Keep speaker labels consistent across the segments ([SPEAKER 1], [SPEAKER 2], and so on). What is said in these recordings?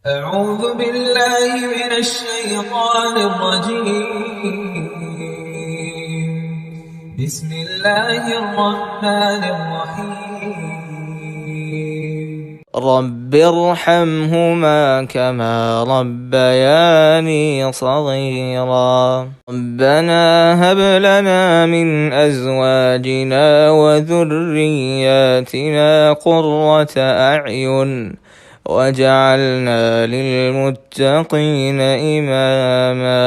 [SPEAKER 1] أعوذ بالله من الشيطان الرجيم. بسم الله الرحمن الرحيم. رب ارحمهما كما ربياني صغيرا. ربنا هب لنا من أزواجنا وذرياتنا قرة أعين وجعلنا للمتقين إماما.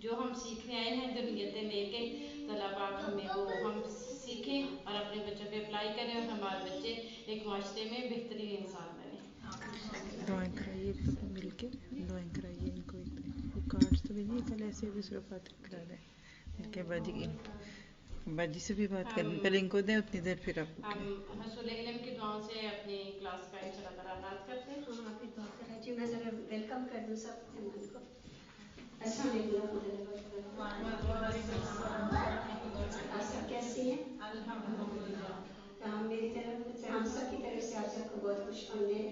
[SPEAKER 2] جو ہم سیکھنے آئے ہیں نیتیں لے کے تو اللہ پاک ہمیں وہ ہم سیکھیں اور اپنے بچوں پہ اپلائی کریں اور ہمارے بچے ایک معاشرے میں بہترین انسان بنیں.
[SPEAKER 3] ڈرائنگ کرائیے سب مل کے ڈرائنگ کرائیے ان کو. وہ کارڈس تو بھیجیے کل ایسے بھی صرف بات کرا دیں کہ باجی سے بھی بات کریں. پہلے ان کو دیں اتنی دیر پھر آپ
[SPEAKER 2] ہم حصول علم کی دعاؤں سے اپنی کلاس کا انشاءاللہ تعالیٰ آغاز کرتے ہیں.
[SPEAKER 4] آپ کی دعا کرنا چاہیے. میں ذرا ویلکم کر دوں سب مہمان کو. السلام علیکم. آپ سب کیسی ہیں؟ الحمدللہ. ہم میری طرف سے ہم سب کی طرف سے آپ سب کو بہت خوش آمدید.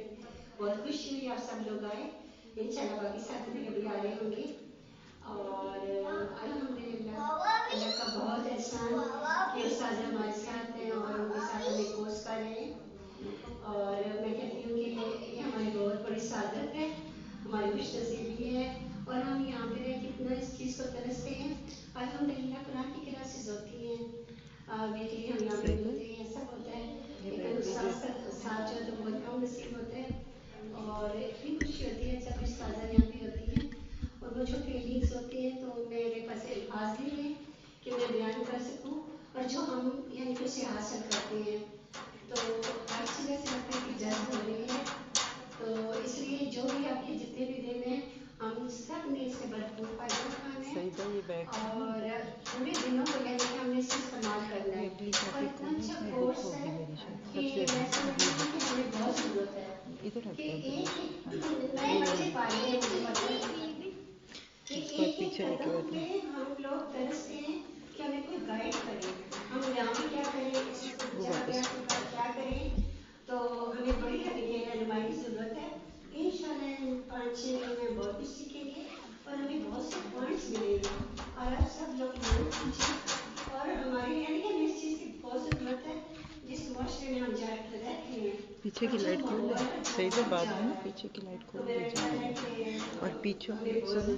[SPEAKER 4] بہت خوشی ہوئی آپ سب لوگ آئے. انشاءاللہ باقی ساتھی بھی ابھی آ رہے ہوں گے. اور الحمدللہ اللہ کا بہت احسان کہ استاد ہمارے ساتھ ہیں اور ان کے ساتھ ہمیں کورس کر رہے ہیں. اور میں کہتی ہوں کہ یہ ہماری بہت بڑی سعادت ہے, ہماری خوش نصیبی ہے. اور ہم یہاں پہ رہ کتنا اس چیز کو ترستے ہیں. الحمدللہ قرآن کی کلاسز ہوتی ہیں, ویکلی ہم یہاں پہ ملتے ہیں, سب ہوتا ہے, لیکن استاد کا ساتھ جو ہے تو بہت کم نصیب ہوتا ہے. اور اتنی خوشی ہوتی ہے جب استاذہ یہاں پہ ہوتی ہیں اور وہ جو فیلنگس ہوتی ہیں تو میرے پاس الفاظ نہیں ہیں کہ میں بیان کر سکوں. اور جو ہم یعنی کہ اسے حاصل کرتے ہیں تو ہر چیز سے لگتا ہے کہ جذب ہو رہی ہے. تو اس لیے جو بھی آپ کے جتنے بھی دن ہیں ہم سب نے اس سے بھرپور فائدہ اٹھانا ہے اور پورے دنوں کو یعنی کہ ہم نے اس سے استعمال کرنا ہے. اور اتنا اچھا کورس ہے کہ میں سمجھتی ہوں کہ ہمیں بہت ضرورت ہے کہ ایک نئے بچے پالے ہیں. مجھے پتا ہے کہ ایک ایک قدم پہ ہم لوگ ترستے ہیں کہ ہمیں کوئی گائیڈ کرے. ہم یہاں پہ کیا کریں, اس جگہ پہ کیا کریں, تو ہمیں بڑی رہنمائی کی ضرورت ہے. انشاءاللہ ان 5-6 دنوں میں بہت کچھ سیکھیں گے اور ہمیں بہت سے پوائنٹس ملیں گے. اور آپ سب لوگ نوٹ کیجیے. اور ہماری یعنی کہ ہمیں اس چیز کی بہت ضرورت ہے جس معاشرے میں ہم جا کے رہتے ہیں.
[SPEAKER 3] پیچھے کی لائٹ کھول دیں. صحیح سے بعد میں نا پیچھے کی لائٹ کھول دیجیے. اور پیچھے سنو,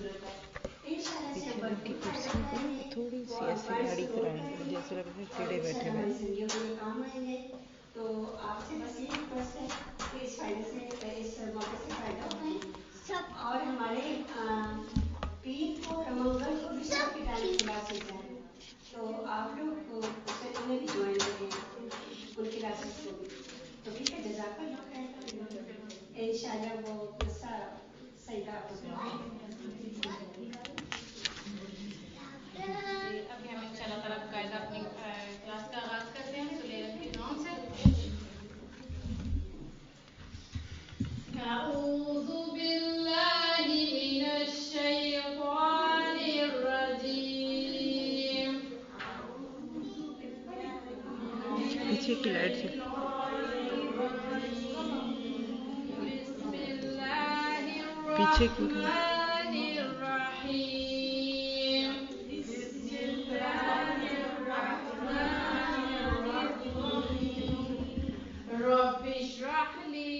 [SPEAKER 3] پیچھے ان کی کرسیوں کو نا تھوڑی سی ایسی آڑی کرائیں, جیسے لگ رہا ہے ٹیڑھے بیٹھے ہوئے.
[SPEAKER 4] تو آپ سے بس یہ ریکویسٹ ہے کہ اس فائدے سے اس موقع سے فائدہ اٹھائیں. اور ہمارے پیر کو اور منگل کو بھی سب کے ٹائم کلاسز ہیں, تو آپ لوگ انہیں بھی جوائن کریں ان کلاسز کو بھی. تو ٹھیک ہے, جزاک اللہ خیر. انشاءاللہ وہ قصہ صحیح کا آپ کو.
[SPEAKER 2] ابھی ہم انشاءاللہ تعالیٰ باقاعدہ اپنی کلاس کا آغاز کرتے ہیں حصول علم کی دعاؤں سے. أعوذ بالله من الشيطان الرجيم.
[SPEAKER 3] پیچھے کی لائٹ سے
[SPEAKER 2] بسم الله
[SPEAKER 3] پیچھے کی
[SPEAKER 2] الرحمن الرحيم. بسم الله الرحمن الرحيم. رب اشرح لي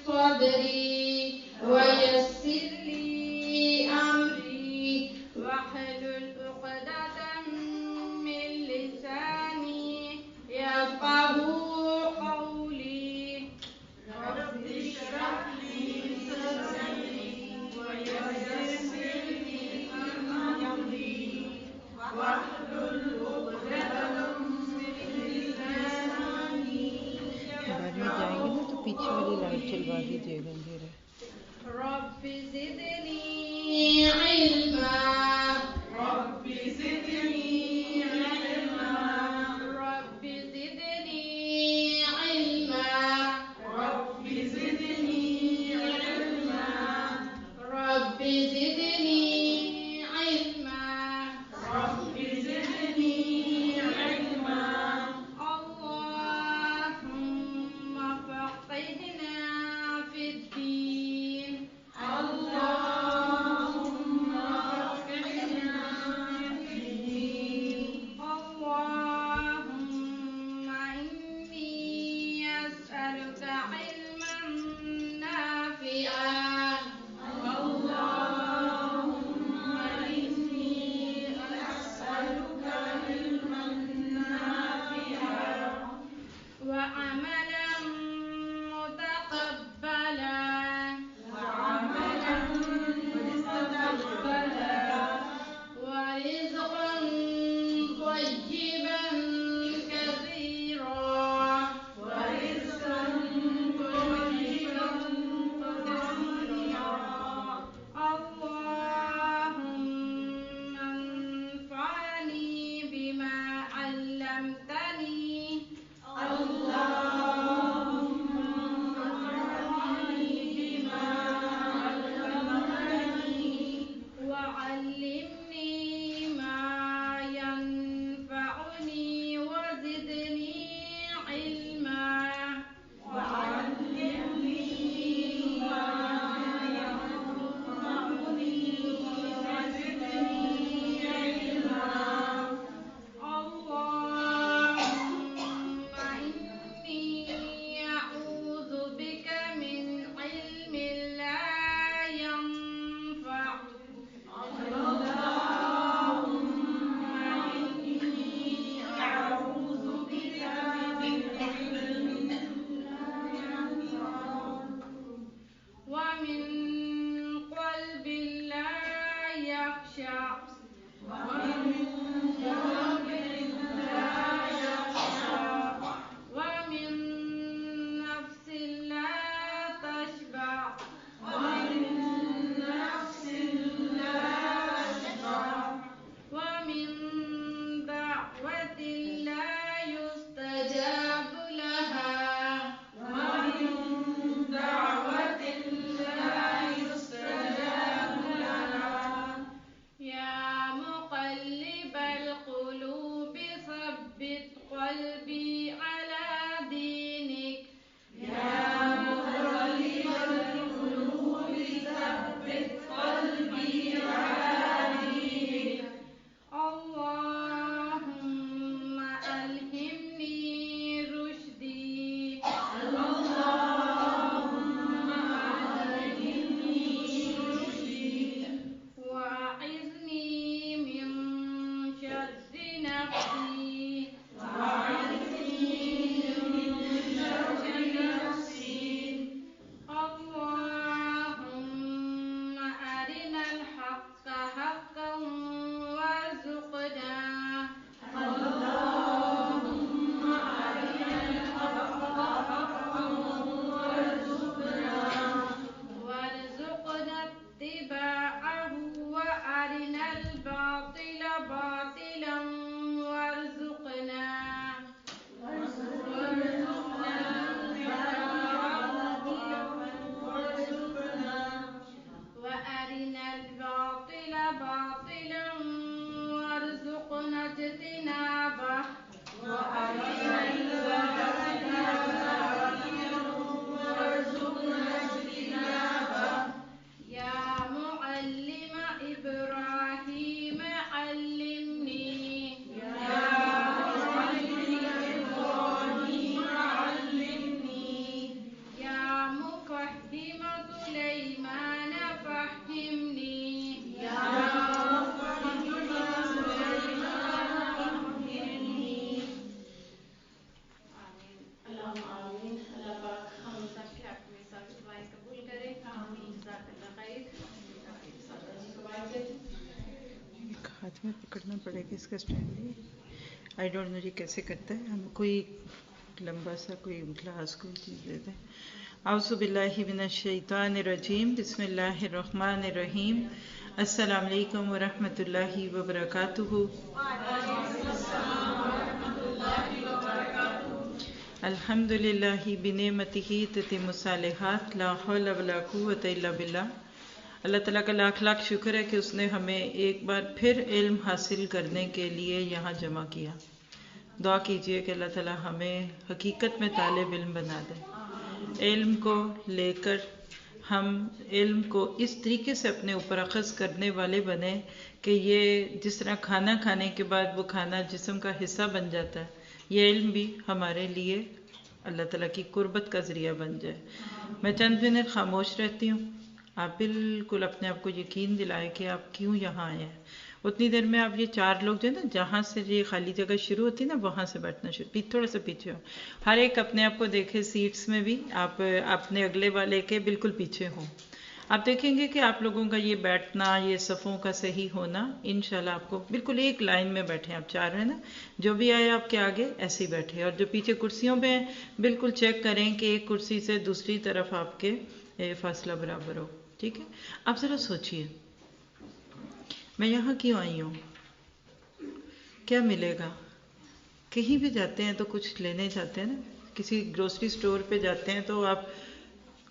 [SPEAKER 2] صدري ويسر لي أمري واحلل عقدة من لساني يفقهوا قولي. رب اشرح لي صدري ويسر يخشع ومن ومن نفس لا تشبع ومن دعوة لا يستجاب لها يا مقلب القلوب ثبت قلبي على دينك اللهم ألهمني رشدي وأعذني من شر نفسي اللهم أرنا الحق حقا وارزقنا اتباعه وأرنا الباطل باطلا وارزقنا وأرنا الباطل باطلا وارزقنا اجتنابه يا معلم إبراهيم علمني يا مفهم سليمان فهمني اللهم آمین. اللہ پاک ہم سب کے حق میں سب دعائیں قبول کرے. آمین. جزاک اللہ خیر.
[SPEAKER 3] ایک ہاتھ میں پکڑنا پڑے گا اس کا اسٹینڈ. آئی ڈونٹ نو یہ کیسے کرتا ہے. ہم کوئی لمبا سا کوئی گلاس کوئی چیز دے دیں. اعوذ باللہ من الشیطان الرجیم. بسم اللہ الرحمن الرحیم. السلام علیکم ورحمۃ اللہ وبرکاتہ. الحمد للہ بنعمتہ تتم الصالحات. لا حول ولا قوۃ الا باللہ. اللہ تعالیٰ کا لاکھ لاکھ شکر ہے کہ اس نے ہمیں ایک بار پھر علم حاصل کرنے کے لیے یہاں جمع کیا. دعا کیجئے کہ اللہ تعالیٰ ہمیں حقیقت میں طالب علم بنا دے. علم کو لے کر ہم علم کو اس طریقے سے اپنے اوپر اخذ کرنے والے بنیں کہ یہ جس طرح کھانا کھانے کے بعد وہ کھانا جسم کا حصہ بن جاتا ہے، یہ علم بھی ہمارے لیے اللہ تعالیٰ کی قربت کا ذریعہ بن جائے. میں چند منٹ خاموش رہتی ہوں. آپ بالکل اپنے آپ کو یقین دلائیں کہ آپ کیوں یہاں آئے ہیں. اتنی دیر میں آپ یہ 4 لوگ جو ہے نا، جہاں سے یہ خالی جگہ شروع ہوتی ہے نا، وہاں سے بیٹھنا شروع. تھوڑا سا پیچھے ہو. ہر ایک اپنے آپ کو دیکھے سیٹس میں بھی. آپ اپنے اگلے والے کے بالکل پیچھے ہوں. آپ دیکھیں گے کہ آپ لوگوں کا یہ بیٹھنا، یہ صفوں کا صحیح ہونا، انشاءاللہ آپ کو بالکل ایک لائن میں بیٹھیں. آپ 4 ہیں نا، جو بھی آئے آپ کے آگے ایسے ہی بیٹھے. اور جو پیچھے کرسیوں پہ ہیں بالکل چیک کریں کہ ایک کرسی سے دوسری طرف آپ کے فاصلہ برابر ہو. ٹھیک ہے. آپ ذرا سوچئے میں یہاں کیوں آئی ہوں؟ کیا ملے گا؟ کہیں بھی جاتے ہیں تو کچھ لینے جاتے ہیں نا، کسی گروسری سٹور پہ جاتے ہیں تو آپ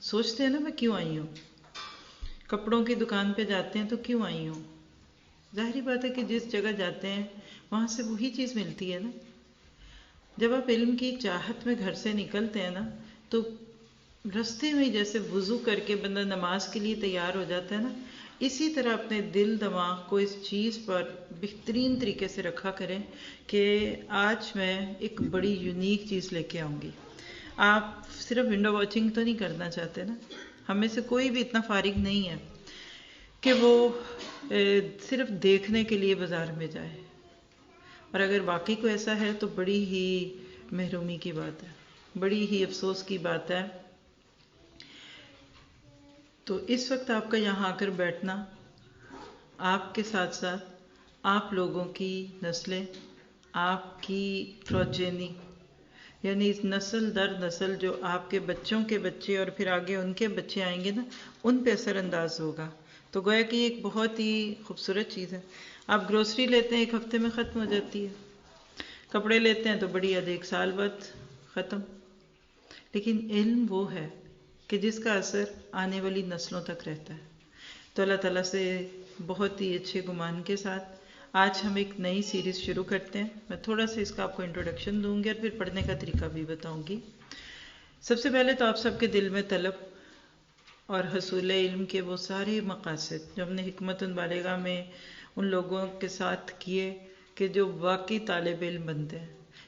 [SPEAKER 3] سوچتے ہیں نا میں کیوں آئی ہوں. کپڑوں کی دکان پہ جاتے ہیں تو کیوں آئی ہوں. ظاہری بات ہے کہ جس جگہ جاتے ہیں وہاں سے وہی چیز ملتی ہے نا. جب آپ علم کی چاہت میں گھر سے نکلتے ہیں نا تو رستے میں جیسے وضو کر کے بندہ نماز کے لیے تیار ہو جاتا ہے نا، اسی طرح اپنے دل دماغ کو اس چیز پر بہترین طریقے سے رکھا کریں کہ آج میں ایک بڑی یونیک چیز لے کے آؤں گی. آپ صرف ونڈو واچنگ تو نہیں کرنا چاہتے نا. ہم میں سے کوئی بھی اتنا فارغ نہیں ہے کہ وہ صرف دیکھنے کے لیے بازار میں جائے. اور اگر واقعی کو ایسا ہے تو بڑی ہی محرومی کی بات ہے، بڑی ہی افسوس کی بات ہے. تو اس وقت آپ کا یہاں آ کر بیٹھنا آپ کے ساتھ ساتھ آپ لوگوں کی نسلیں، آپ کی پروجینی، یعنی نسل در نسل جو آپ کے بچوں کے بچے اور پھر آگے ان کے بچے آئیں گے نا، ان پہ اثر انداز ہوگا. تو گویا کہ یہ ایک بہت ہی خوبصورت چیز ہے. آپ گروسری لیتے ہیں 1 ہفتے میں ختم ہو جاتی ہے، کپڑے لیتے ہیں تو بڑی حد 1 سال بعد ختم. لیکن علم وہ ہے کہ جس کا اثر آنے والی نسلوں تک رہتا ہے. تو اللہ تعالیٰ سے بہت ہی اچھے گمان کے ساتھ آج ہم ایک نئی سیریز شروع کرتے ہیں. میں تھوڑا سا اس کا آپ کو انٹروڈکشن دوں گی اور پھر پڑھنے کا طریقہ بھی بتاؤں گی. سب سے پہلے تو آپ سب کے دل میں طلب اور حصول علم کے وہ سارے مقاصد جو ہم نے حکمت بالغہ میں ان لوگوں کے ساتھ کیے کہ جو واقعی طالب علم بنتے ہیں.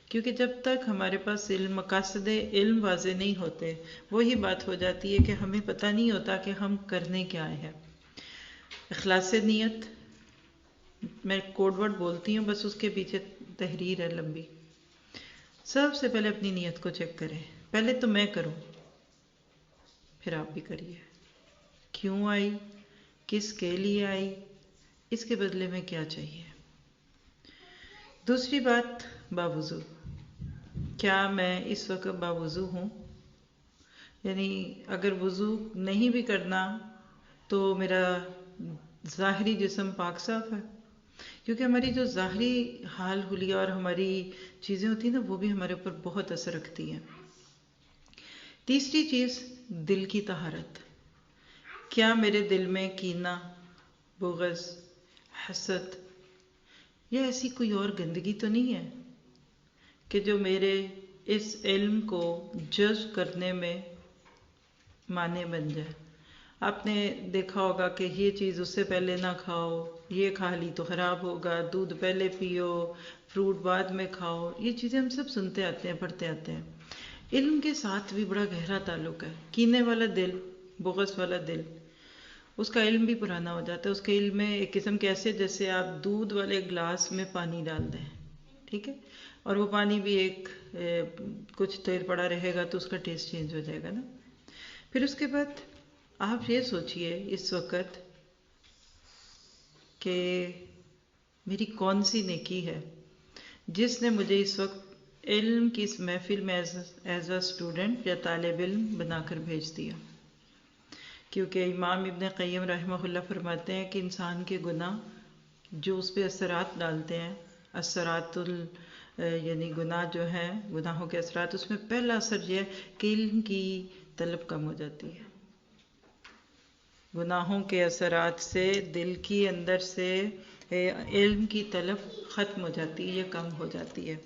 [SPEAKER 3] کیونکہ جب تک ہمارے پاس مقاصد علم واضح نہیں ہوتے، وہی بات ہو جاتی ہے کہ ہمیں پتہ نہیں ہوتا کہ ہم کرنے کیا آئے ہیں. اخلاص نیت، میں کوڈ ورڈ بولتی ہوں، بس اس کے پیچھے تحریر ہے لمبی. سب سے پہلے اپنی نیت کو چیک کریں. پہلے تو میں کروں، پھر آپ بھی کریے. کیوں آئی، کس کے لیے آئی، اس کے بدلے میں کیا چاہیے. دوسری بات، باوضو. کیا میں اس وقت باوضو ہوں؟ یعنی اگر وضو نہیں بھی کرنا تو میرا ظاہری جسم پاک صاف ہے. کیونکہ ہماری جو ظاہری حال حلیہ اور ہماری چیزیں ہوتی ہیں نا، وہ بھی ہمارے اوپر بہت اثر رکھتی ہیں. تیسری چیز، دل کی طہارت. کیا میرے دل میں کینہ، بغض، حسد یا ایسی کوئی اور گندگی تو نہیں ہے کہ جو میرے اس علم کو جذب کرنے میں مانع بن جائے. آپ نے دیکھا ہوگا کہ یہ چیز اس سے پہلے نہ کھاؤ، یہ کھا لی تو خراب ہوگا، دودھ پہلے پیو، فروٹ بعد میں کھاؤ. یہ چیزیں ہم سب سنتے آتے ہیں، پڑھتے آتے ہیں. علم کے ساتھ بھی بڑا گہرا تعلق ہے. کینے والا دل، بغض والا دل، اس کا علم بھی پرانا ہو جاتا ہے. اس کے علم میں ایک قسم کے ایسے جیسے آپ دودھ والے گلاس میں پانی ڈال دیں، ٹھیک ہے، اور وہ پانی بھی ایک کچھ دیر پڑا رہے گا تو اس کا ٹیسٹ چینج ہو جائے گا نا. پھر اس کے بعد آپ یہ سوچئے اس وقت کہ میری کون سی نیکی ہے جس نے مجھے اس وقت علم کی اس محفل میں ایز اے اسٹوڈنٹ یا طالب علم بنا کر بھیج دیا. کیونکہ امام ابن قیم رحمہ اللہ فرماتے ہیں کہ انسان کے گناہ جو اس پہ اثرات ڈالتے ہیں، اثرات یعنی گناہ جو ہیں، گناہوں کے اثرات، اس میں پہلا اثر یہ ہے کہ علم کی طلب کم ہو جاتی ہے. گناہوں کے اثرات سے دل کی اندر سے علم کی طلب ختم ہو جاتی ہے، یہ کم ہو جاتی ہے.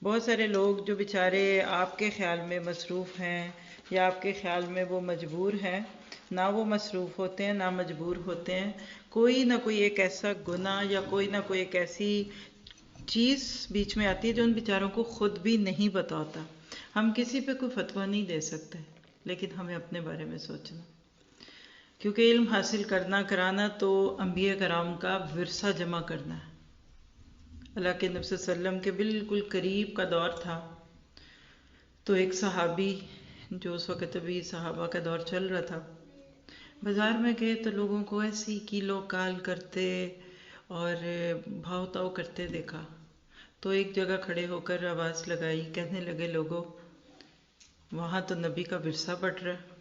[SPEAKER 3] بہت سارے لوگ جو بیچارے آپ کے خیال میں مصروف ہیں یا آپ کے خیال میں وہ مجبور ہیں، نہ وہ مصروف ہوتے ہیں نہ مجبور ہوتے ہیں. کوئی نہ کوئی ایک ایسا گناہ یا کوئی نہ کوئی ایک ایسی چیز بیچ میں آتی ہے جو ان بیچاروں کو خود بھی نہیں پتا ہوتا. ہم کسی پہ کوئی فتویٰ نہیں دے سکتے، لیکن ہمیں اپنے بارے میں سوچنا. کیونکہ علم حاصل کرنا کرانا تو انبیاء کرام کا ورثہ جمع کرنا ہے. اللہ کے نبی صلی اللہ علیہ وسلم کے بالکل قریب کا دور تھا تو ایک صحابی جو اس وقت ابھی صحابہ کا دور چل رہا تھا، بازار میں گئے تو لوگوں کو ایسی کیلو کال کرتے اور بھاؤ تاؤ کرتے دیکھا. تو ایک جگہ کھڑے ہو کر آواز لگائی، کہنے لگے لوگوں وہاں تو نبی کا ورثہ بٹ رہا ہے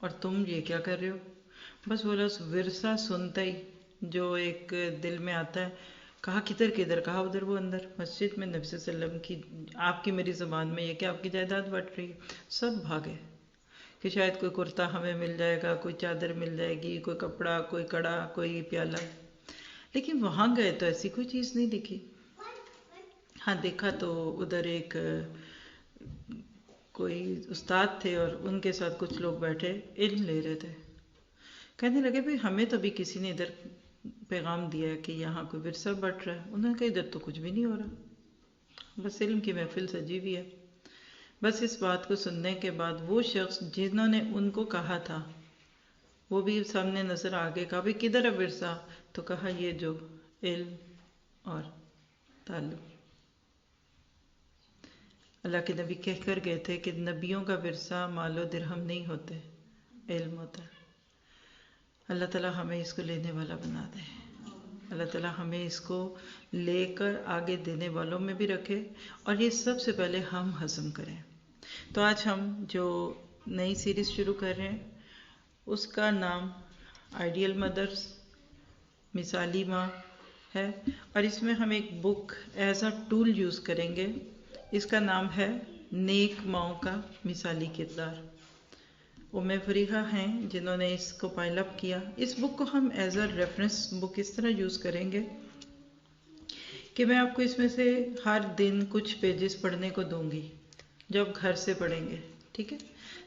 [SPEAKER 3] اور تم یہ کیا کر رہے ہو. بس بولا اس ورثہ سنتا ہی جو ایک دل میں آتا ہے، کہا کدھر کدھر، کہا ادھر وہ اندر مسجد میں نبی صلی اللہ علیہ وسلم کی، آپ کی میری زبان میں یہ کہ آپ کی جائیداد بٹ رہی. سب بھاگے کہ شاید کوئی کرتا ہمیں مل جائے گا، کوئی چادر مل جائے گی، کوئی کپڑا، کوئی کڑا، کوئی پیالہ. لیکن وہاں گئے تو ایسی کوئی چیز نہیں دکھی. ہاں دیکھا تو ادھر ایک کوئی استاد تھے اور ان کے ساتھ کچھ لوگ بیٹھے علم لے رہے تھے. کہنے لگے بھئی ہمیں تو بھی کسی نے ادھر پیغام دیا ہے کہ یہاں کوئی ورثہ بٹ رہا ہے. انہوں نے کہا ادھر تو کچھ بھی نہیں ہو رہا، بس علم کی محفل سجی ہوئی ہے. بس اس بات کو سننے کے بعد وہ شخص جنہوں نے ان کو کہا تھا وہ بھی سامنے نظر آگے، کہا بھئی کدھر ہے ورثہ، تو کہا یہ جو علم اور تعلق. اللہ کے نبی کہہ کر گئے تھے کہ نبیوں کا ورثہ مال و درہم نہیں ہوتے، علم ہوتا ہے. اللہ تعالی ہمیں اس کو لینے والا بنا دے. اللہ تعالیٰ ہمیں اس کو لے کر آگے دینے والوں میں بھی رکھے اور یہ سب سے پہلے ہم ہضم کریں. تو آج ہم جو نئی سیریز شروع کر رہے ہیں اس کا نام آئیڈیل مدرس، مثالی ماں ہے، اور اس میں ہم ایک بک ایز اے ٹول یوز کریں گے. اس کا نام ہے نیک ماؤں کا مثالی کردار. فریحہ ہیں جنہوں نے اس کو پائل اپ کیا. اس بک کو ہم ایز اے ریفرنس بک اس طرح یوز کریں گے کہ میں آپ کو اس میں سے ہر دن کچھ پیجز پڑھنے کو دوں گی جو آپ گھر سے پڑھیں گے. ٹھیک ہے،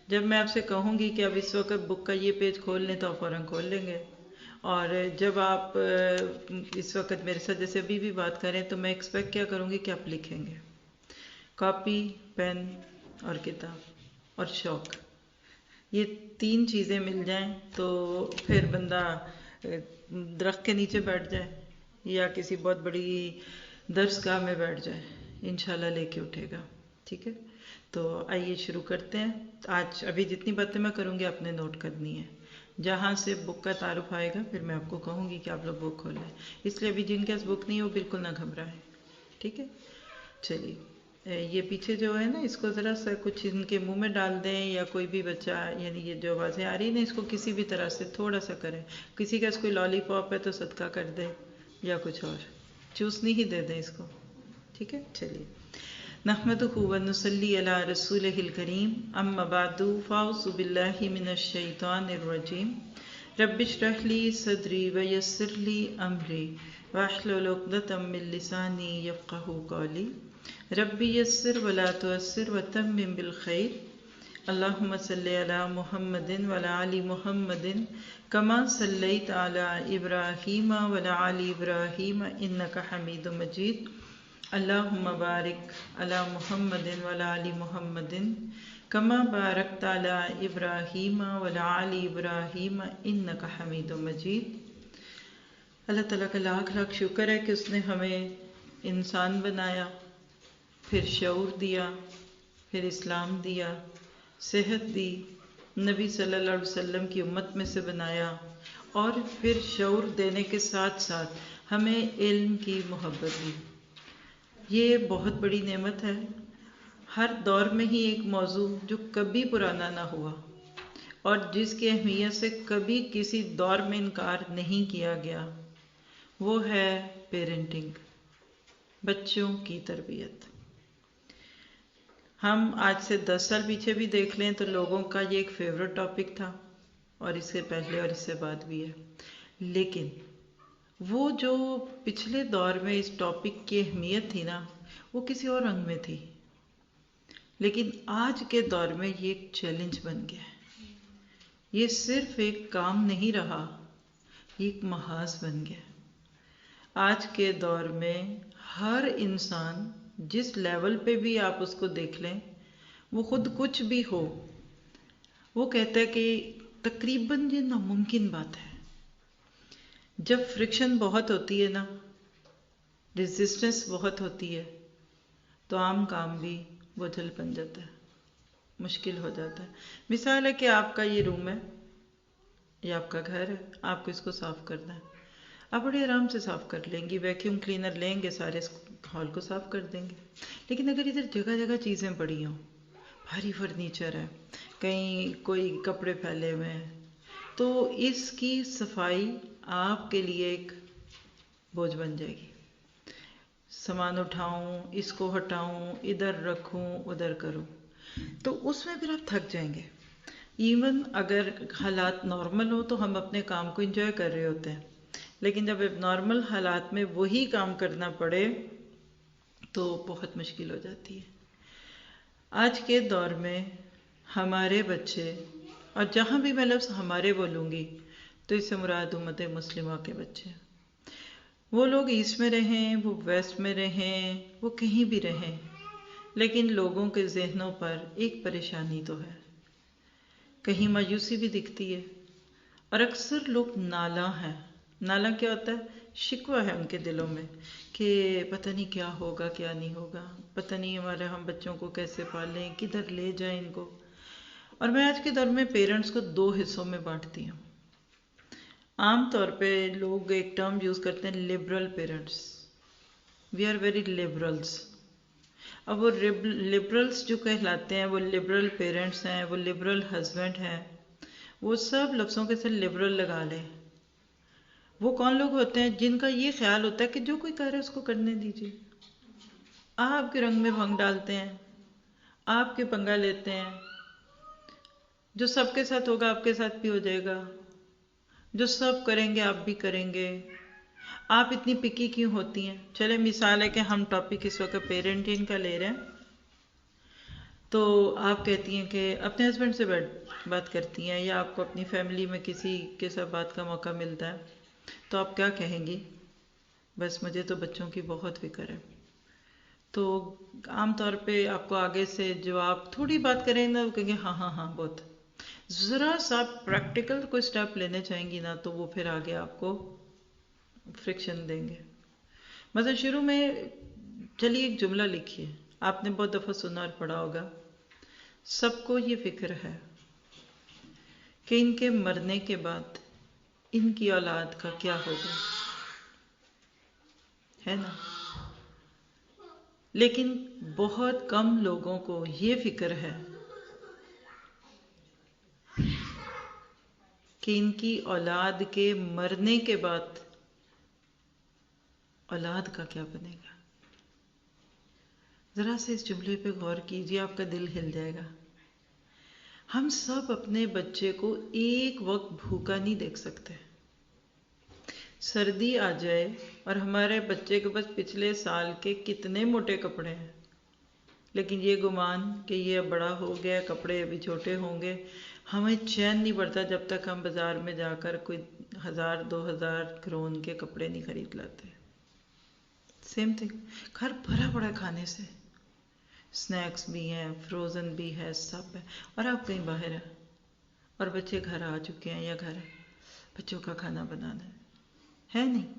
[SPEAKER 3] جب میں آپ سے کہوں گی کہ اب اس وقت بک کا یہ پیج کھول لیں تو آپ فوراً کھول لیں گے. اور جب آپ اس وقت میرے ساتھ جیسے ابھی بھی بات کریں تو میں ایکسپیکٹ کیا کروں گی کہ آپ لکھیں گے. کاپی، پین اور کتاب اور شوق، یہ 3 چیزیں مل جائیں تو پھر بندہ درخت کے نیچے بیٹھ جائے یا کسی بہت بڑی درس گاہ میں بیٹھ جائے، انشاءاللہ لے کے اٹھے گا. ٹھیک ہے، تو آئیے شروع کرتے ہیں. آج ابھی جتنی باتیں میں کروں گی آپ نے نوٹ کرنی ہے. جہاں سے بک کا تعارف آئے گا پھر میں آپ کو کہوں گی کہ آپ لوگ بک کھولیں. اس لیے ابھی جن کے پاس بک نہیں ہے وہ بالکل نہ گھبرائیں. ٹھیک ہے، چلیے. یہ پیچھے جو ہے نا اس کو ذرا سا کچھ ان کے منہ میں ڈال دیں، یا کوئی بھی بچہ، یعنی یہ جو آوازیں آ رہی ہیں نا اس کو کسی بھی طرح سے تھوڑا سا کریں. کسی کا اس کوئی لالی پاپ ہے تو صدقہ کر دیں یا کچھ اور چوسنی ہی دے دیں اس کو. ٹھیک ہے، چلیے. نحمدہ ونصلی علی رسولہ الکریم، اما بعد فاعوذ باللہ من الشیطان الرجیم. رب اشرح لی صدری ویسر لی امری واحلل عقدۃ من لسانی یفقہوا قولی. ربی یسر ولا تعسر وتمم بالخیر. اللہم صلی علی محمد وعلی آل محمد کما صلیت علی ابراہیم وعلی آل ابراہیم انک حمید مجید. اللہم بارک علی محمد وعلی آل محمد کما بارکت علی ابراہیم وعلی آل ابراہیم انک حمید مجید. اللہ تعالیٰ کا لاکھ لاکھ شکر ہے کہ اس نے ہمیں انسان بنایا، پھر شعور دیا، پھر اسلام دیا، صحت دی، نبی صلی اللہ علیہ وسلم کی امت میں سے بنایا، اور پھر شعور دینے کے ساتھ ساتھ ہمیں علم کی محبت دی. یہ بہت بڑی نعمت ہے. ہر دور میں ہی ایک موضوع جو کبھی پرانا نہ ہوا اور جس کی اہمیت سے کبھی کسی دور میں انکار نہیں کیا گیا، وہ ہے پیرنٹنگ، بچوں کی تربیت. ہم آج سے 10 سال پیچھے بھی دیکھ لیں تو لوگوں کا یہ ایک فیوریٹ ٹاپک تھا، اور اس سے پہلے اور اس سے بعد بھی ہے. لیکن وہ جو پچھلے دور میں اس ٹاپک کی اہمیت تھی نا وہ کسی اور رنگ میں تھی، لیکن آج کے دور میں یہ ایک چیلنج بن گیا ہے. یہ صرف ایک کام نہیں رہا، یہ ایک محاذ بن گیا. آج کے دور میں ہر انسان جس لیول پہ بھی آپ اس کو دیکھ لیں، وہ خود کچھ بھی ہو، وہ کہتا ہے کہ تقریباً یہ ناممکن بات ہے. جب فرکشن بہت ہوتی ہے نا، ریزسٹنس بہت ہوتی ہے، تو عام کام بھی بوجھل بن جاتا ہے، مشکل ہو جاتا ہے. مثال ہے کہ آپ کا یہ روم ہے یا آپ کا گھر ہے، آپ کو اس کو صاف کرنا ہے. آپ بڑے آرام سے صاف کر لیں گی، ویکیوم کلینر لیں گے، سارے ہال کو صاف کر دیں گے. لیکن اگر ادھر جگہ جگہ چیزیں پڑی ہوں، بھاری فرنیچر ہے، کہیں کوئی کپڑے پھیلے ہوئے ہیں، تو اس کی صفائی آپ کے لیے ایک بوجھ بن جائے گی. سامان اٹھاؤں، اس کو ہٹاؤں، ادھر رکھوں، ادھر کروں، تو اس میں پھر آپ تھک جائیں گے. ایون اگر حالات نارمل ہو تو ہم اپنے کام کو انجوائے کر رہے ہوتے ہیں، لیکن جب اب نارمل حالات میں وہی کام کرنا پڑے تو بہت مشکل ہو جاتی ہے. آج کے دور میں ہمارے بچے، اور جہاں بھی میں لفظ ہمارے بولوں گی تو اس سے مراد امت مسلمہ کے بچے، وہ لوگ ایسٹ میں رہیں، وہ ویسٹ میں رہیں، وہ کہیں بھی رہیں، لیکن لوگوں کے ذہنوں پر ایک پریشانی تو ہے، کہیں مایوسی بھی دکھتی ہے، اور اکثر لوگ نالاں ہیں. نالاں کیا ہوتا ہے؟ شکوہ ہے ان کے دلوں میں کہ پتہ نہیں کیا ہوگا، کیا نہیں ہوگا، پتہ نہیں ہم بچوں کو کیسے پالیں، کدھر لے جائیں ان کو. اور میں آج کے دور میں پیرنٹس کو 2 حصوں میں بانٹتی ہوں. عام طور پہ لوگ ایک ٹرم یوز کرتے ہیں liberal parents. We are very liberals. اب وہ لبرلس جو کہلاتے ہیں وہ لبرل پیرنٹس ہیں, وہ لبرل ہسبینڈ ہیں, وہ سب لفظوں کے ساتھ لبرل لگا لیں. وہ کون لوگ ہوتے ہیں جن کا یہ خیال ہوتا ہے کہ جو کوئی کر رہا ہے اس کو کرنے دیجیے. آپ کے رنگ میں بھنگ ڈالتے ہیں, آپ کے پنگا لیتے ہیں, جو سب کے ساتھ ہوگا آپ کے ساتھ بھی ہو جائے گا, جو سب کریں گے آپ بھی کریں گے. آپ اتنی پکی کیوں ہوتی ہیں؟ چلے مثال ہے کہ ہم ٹاپک اس وقت پیرنٹنگ کا لے رہے ہیں, تو آپ کہتی ہیں کہ اپنے ہسبینڈ سے بات کرتی ہیں, یا آپ کو اپنی فیملی میں کسی کے ساتھ بات کا موقع ملتا ہے, تو آپ کیا کہیں گی؟ بس مجھے تو بچوں کی بہت فکر ہے. تو عام طور پہ آپ کو آگے سے جو آپ تھوڑی بات کریں نا, وہ کہیں گے ہاں ہاں ہاں بہت. ذرا سا پریکٹیکل کوئی سٹیپ لینے چاہیں گی نا, تو وہ پھر آگے آپ کو فرکشن دیں گے. مثلا شروع میں چلیے ایک جملہ لکھیے, آپ نے بہت دفعہ سنا اور پڑھا ہوگا. سب کو یہ فکر ہے کہ ان کے مرنے کے بعد ان کی اولاد کا کیا ہوگا, ہے نا؟ لیکن بہت کم لوگوں کو یہ فکر ہے کہ ان کی اولاد کے مرنے کے بعد اولاد کا کیا بنے گا. ذرا سے اس جملے پہ غور کیجیے, آپ کا دل ہل جائے گا. ہم سب اپنے بچے کو ایک وقت بھوکا نہیں دیکھ سکتے. سردی آ جائے اور ہمارے بچے کے پاس پچھلے سال کے کتنے موٹے کپڑے ہیں, لیکن یہ گمان کہ یہ اب بڑا ہو گیا, کپڑے ابھی چھوٹے ہوں گے, ہمیں چین نہیں پڑتا جب تک ہم بازار میں جا کر کوئی 1000-2000 کرون کے کپڑے نہیں خرید لاتے. سیم تھنگ, گھر بھرا پڑا کھانے سے, سنیکس بھی ہیں, فروزن بھی ہے, سب ہے, اور آپ کہیں باہر ہیں اور بچے گھر آ چکے ہیں, یا گھر ہے, بچوں کا کھانا بنانا ہے نہیں.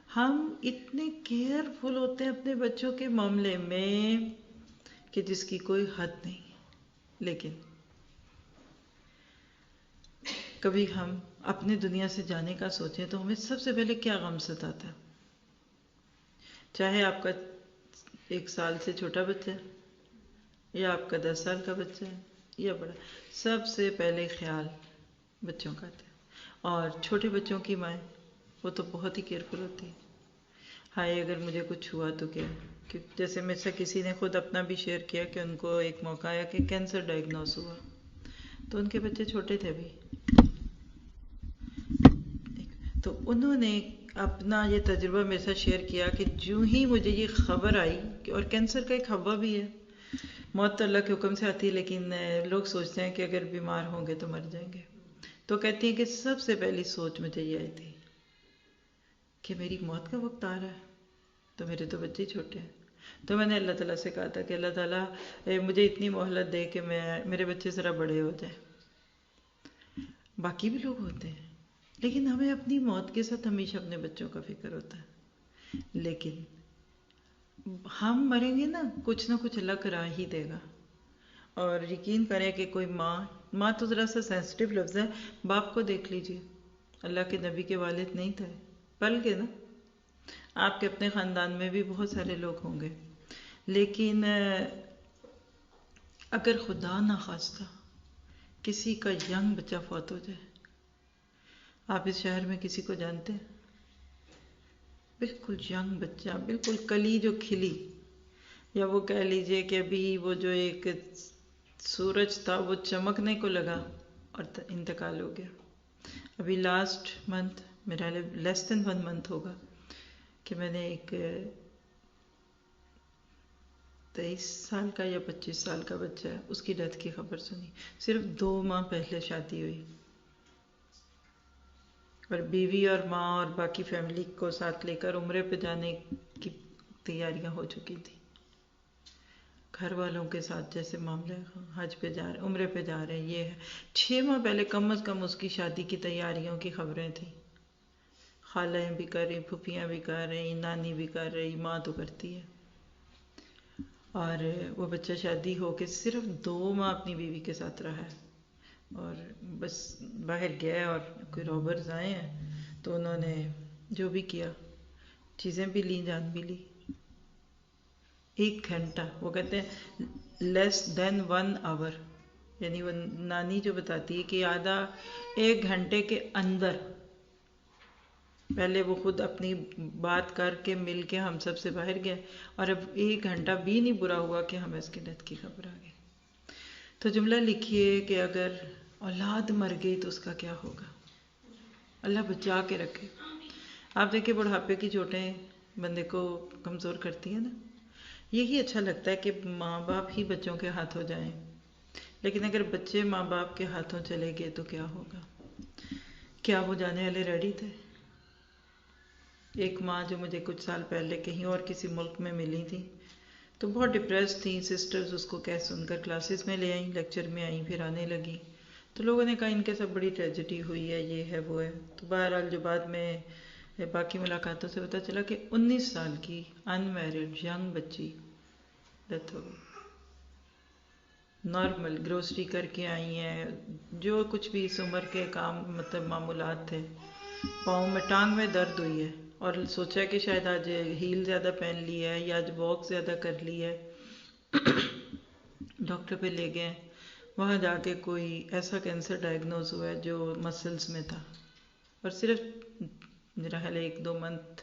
[SPEAKER 3] ہم اتنے کیئرفل ہوتے ہیں اپنے بچوں کے معاملے میں کہ جس کی کوئی حد نہیں. لیکن کبھی ہم اپنے دنیا سے جانے کا سوچیں تو ہمیں سب سے پہلے کیا غم ستاتا ہے؟ چاہے آپ کا 1 سال سے چھوٹا بچہ ہے, یا آپ کا 10 سال کا بچہ ہے, یا بڑا, سب سے پہلے خیال بچوں کا آتا ہے. اور چھوٹے بچوں کی مائیں وہ تو بہت ہی کیئرفل ہوتی ہے. ہائے اگر مجھے کچھ ہوا تو کیا, جیسے مجھ سے کسی نے خود اپنا بھی شیئر کیا کہ ان کو ایک موقع آیا کہ کینسر ڈائگنوز ہوا, تو ان کے بچے چھوٹے تھے بھی, تو انہوں نے اپنا یہ تجربہ میرے ساتھ شیئر کیا کہ جو ہی مجھے یہ خبر آئی کہ, اور کینسر کا ایک ہوا بھی ہے, موت تو اللہ کے حکم سے آتی ہے, لیکن لوگ سوچتے ہیں کہ اگر بیمار ہوں گے تو مر جائیں گے. تو کہتی ہیں کہ سب سے پہلی سوچ مجھے یہ آئی تھی کہ میری موت کا وقت آ رہا ہے, تو میرے تو بچے چھوٹے ہیں. تو میں نے اللہ تعالیٰ سے کہا تھا کہ اللہ تعالیٰ مجھے اتنی مہلت دے کہ میرے بچے ذرا بڑے ہو جائیں. باقی بھی لوگ ہوتے ہیں, لیکن ہمیں اپنی موت کے ساتھ ہمیشہ اپنے بچوں کا فکر ہوتا ہے. لیکن ہم مریں گے نا, کچھ نہ کچھ اللہ کرا ہی دے گا. اور یقین کریں کہ کوئی ماں تو ذرا سا سینسٹیو لفظ ہے, باپ کو دیکھ لیجئے, اللہ کے نبی کے والد نہیں تھے, پل کے نا, آپ کے اپنے خاندان میں بھی بہت سارے لوگ ہوں گے, لیکن اگر خدا نہ خواستہ کسی کا ینگ بچہ فوت ہو جائے, آپ اس شہر میں کسی کو جانتے ہیں؟ بالکل ینگ بچہ, بالکل کلی جو کھلی, یا وہ کہہ لیجئے کہ ابھی وہ جو ایک سورج تھا وہ چمکنے کو لگا اور انتقال ہو گیا. ابھی لاسٹ منتھ, میرا لیس دین 1 منتھ ہوگا کہ میں نے ایک 23 سال کا یا 25 سال کا بچہ ہے, اس کی ڈیتھ کی خبر سنی. صرف 2 ماہ پہلے شادی ہوئی, اور بیوی اور ماں اور باقی فیملی کو ساتھ لے کر عمرے پہ جانے کی تیاریاں ہو چکی تھی. گھر والوں کے ساتھ جیسے معاملے, حج پہ جا رہے, عمرے پہ جا رہے ہیں, یہ ہے. 6 ماہ پہلے کم از کم اس کی شادی کی تیاریوں کی خبریں تھیں. خالیں بھی کر رہی, پھوپھیاں بھی کر رہی, نانی بھی کر رہی, ماں تو کرتی ہے. اور وہ بچہ شادی ہو کے صرف 2 ماہ اپنی بیوی کے ساتھ رہا ہے. اور بس باہر گئے اور کوئی رابرز آئے ہیں تو انہوں نے جو بھی کیا، چیزیں بھی لیں، جان بھی لی. 1 گھنٹہ، وہ کہتے ہیں لیس دین 1 آور، یعنی وہ نانی جو بتاتی ہے کہ آدھا 1 گھنٹے کے اندر پہلے وہ خود اپنی بات کر کے مل کے ہم سب سے باہر گئے، اور اب 1 گھنٹہ بھی نہیں برا ہوا کہ ہمیں اس کی ڈیتھ کی خبر آ گئی. تو جملہ لکھیے کہ اگر اولاد مر گئی تو اس کا کیا ہوگا. اللہ بچا کے رکھے. آپ دیکھیں بڑھاپے کی چوٹیں بندے کو کمزور کرتی ہیں نا. یہی اچھا لگتا ہے کہ ماں باپ ہی بچوں کے ہاتھ ہو جائیں، لیکن اگر بچے ماں باپ کے ہاتھوں چلے گئے تو کیا ہوگا. کیا وہ جانے والے ریڈی تھے؟ ایک ماں جو مجھے کچھ سال پہلے کہیں اور کسی ملک میں ملی تھی تو بہت ڈپریس تھیں. سسٹرز اس کو کہہ سن کر کلاسز میں لے آئیں، لیکچر میں آئیں، پھر آنے لگیں تو لوگوں نے کہا ان کے سب بڑی ٹریجڈی ہوئی ہے، یہ ہے وہ ہے. تو بہرحال جو بعد میں باقی ملاقاتوں سے پتہ چلا کہ 19 سال کی ان میرڈ ینگ بچی ڈیتھ ہو گئی. نارمل گروسری کر کے آئی ہیں، جو کچھ بھی اس عمر کے کام مطلب معمولات تھے. پاؤں میں ٹانگ میں درد ہوئی ہے اور سوچا کہ شاید آج ہیل زیادہ پہن لی ہے یا آج واک زیادہ کر لی ہے. ڈاکٹر پہ لے گئے، وہاں جا کے کوئی ایسا کینسر ڈائگنوز ہوا ہے جو مسلز میں تھا، اور صرف میرا خیال 1-2 منتھ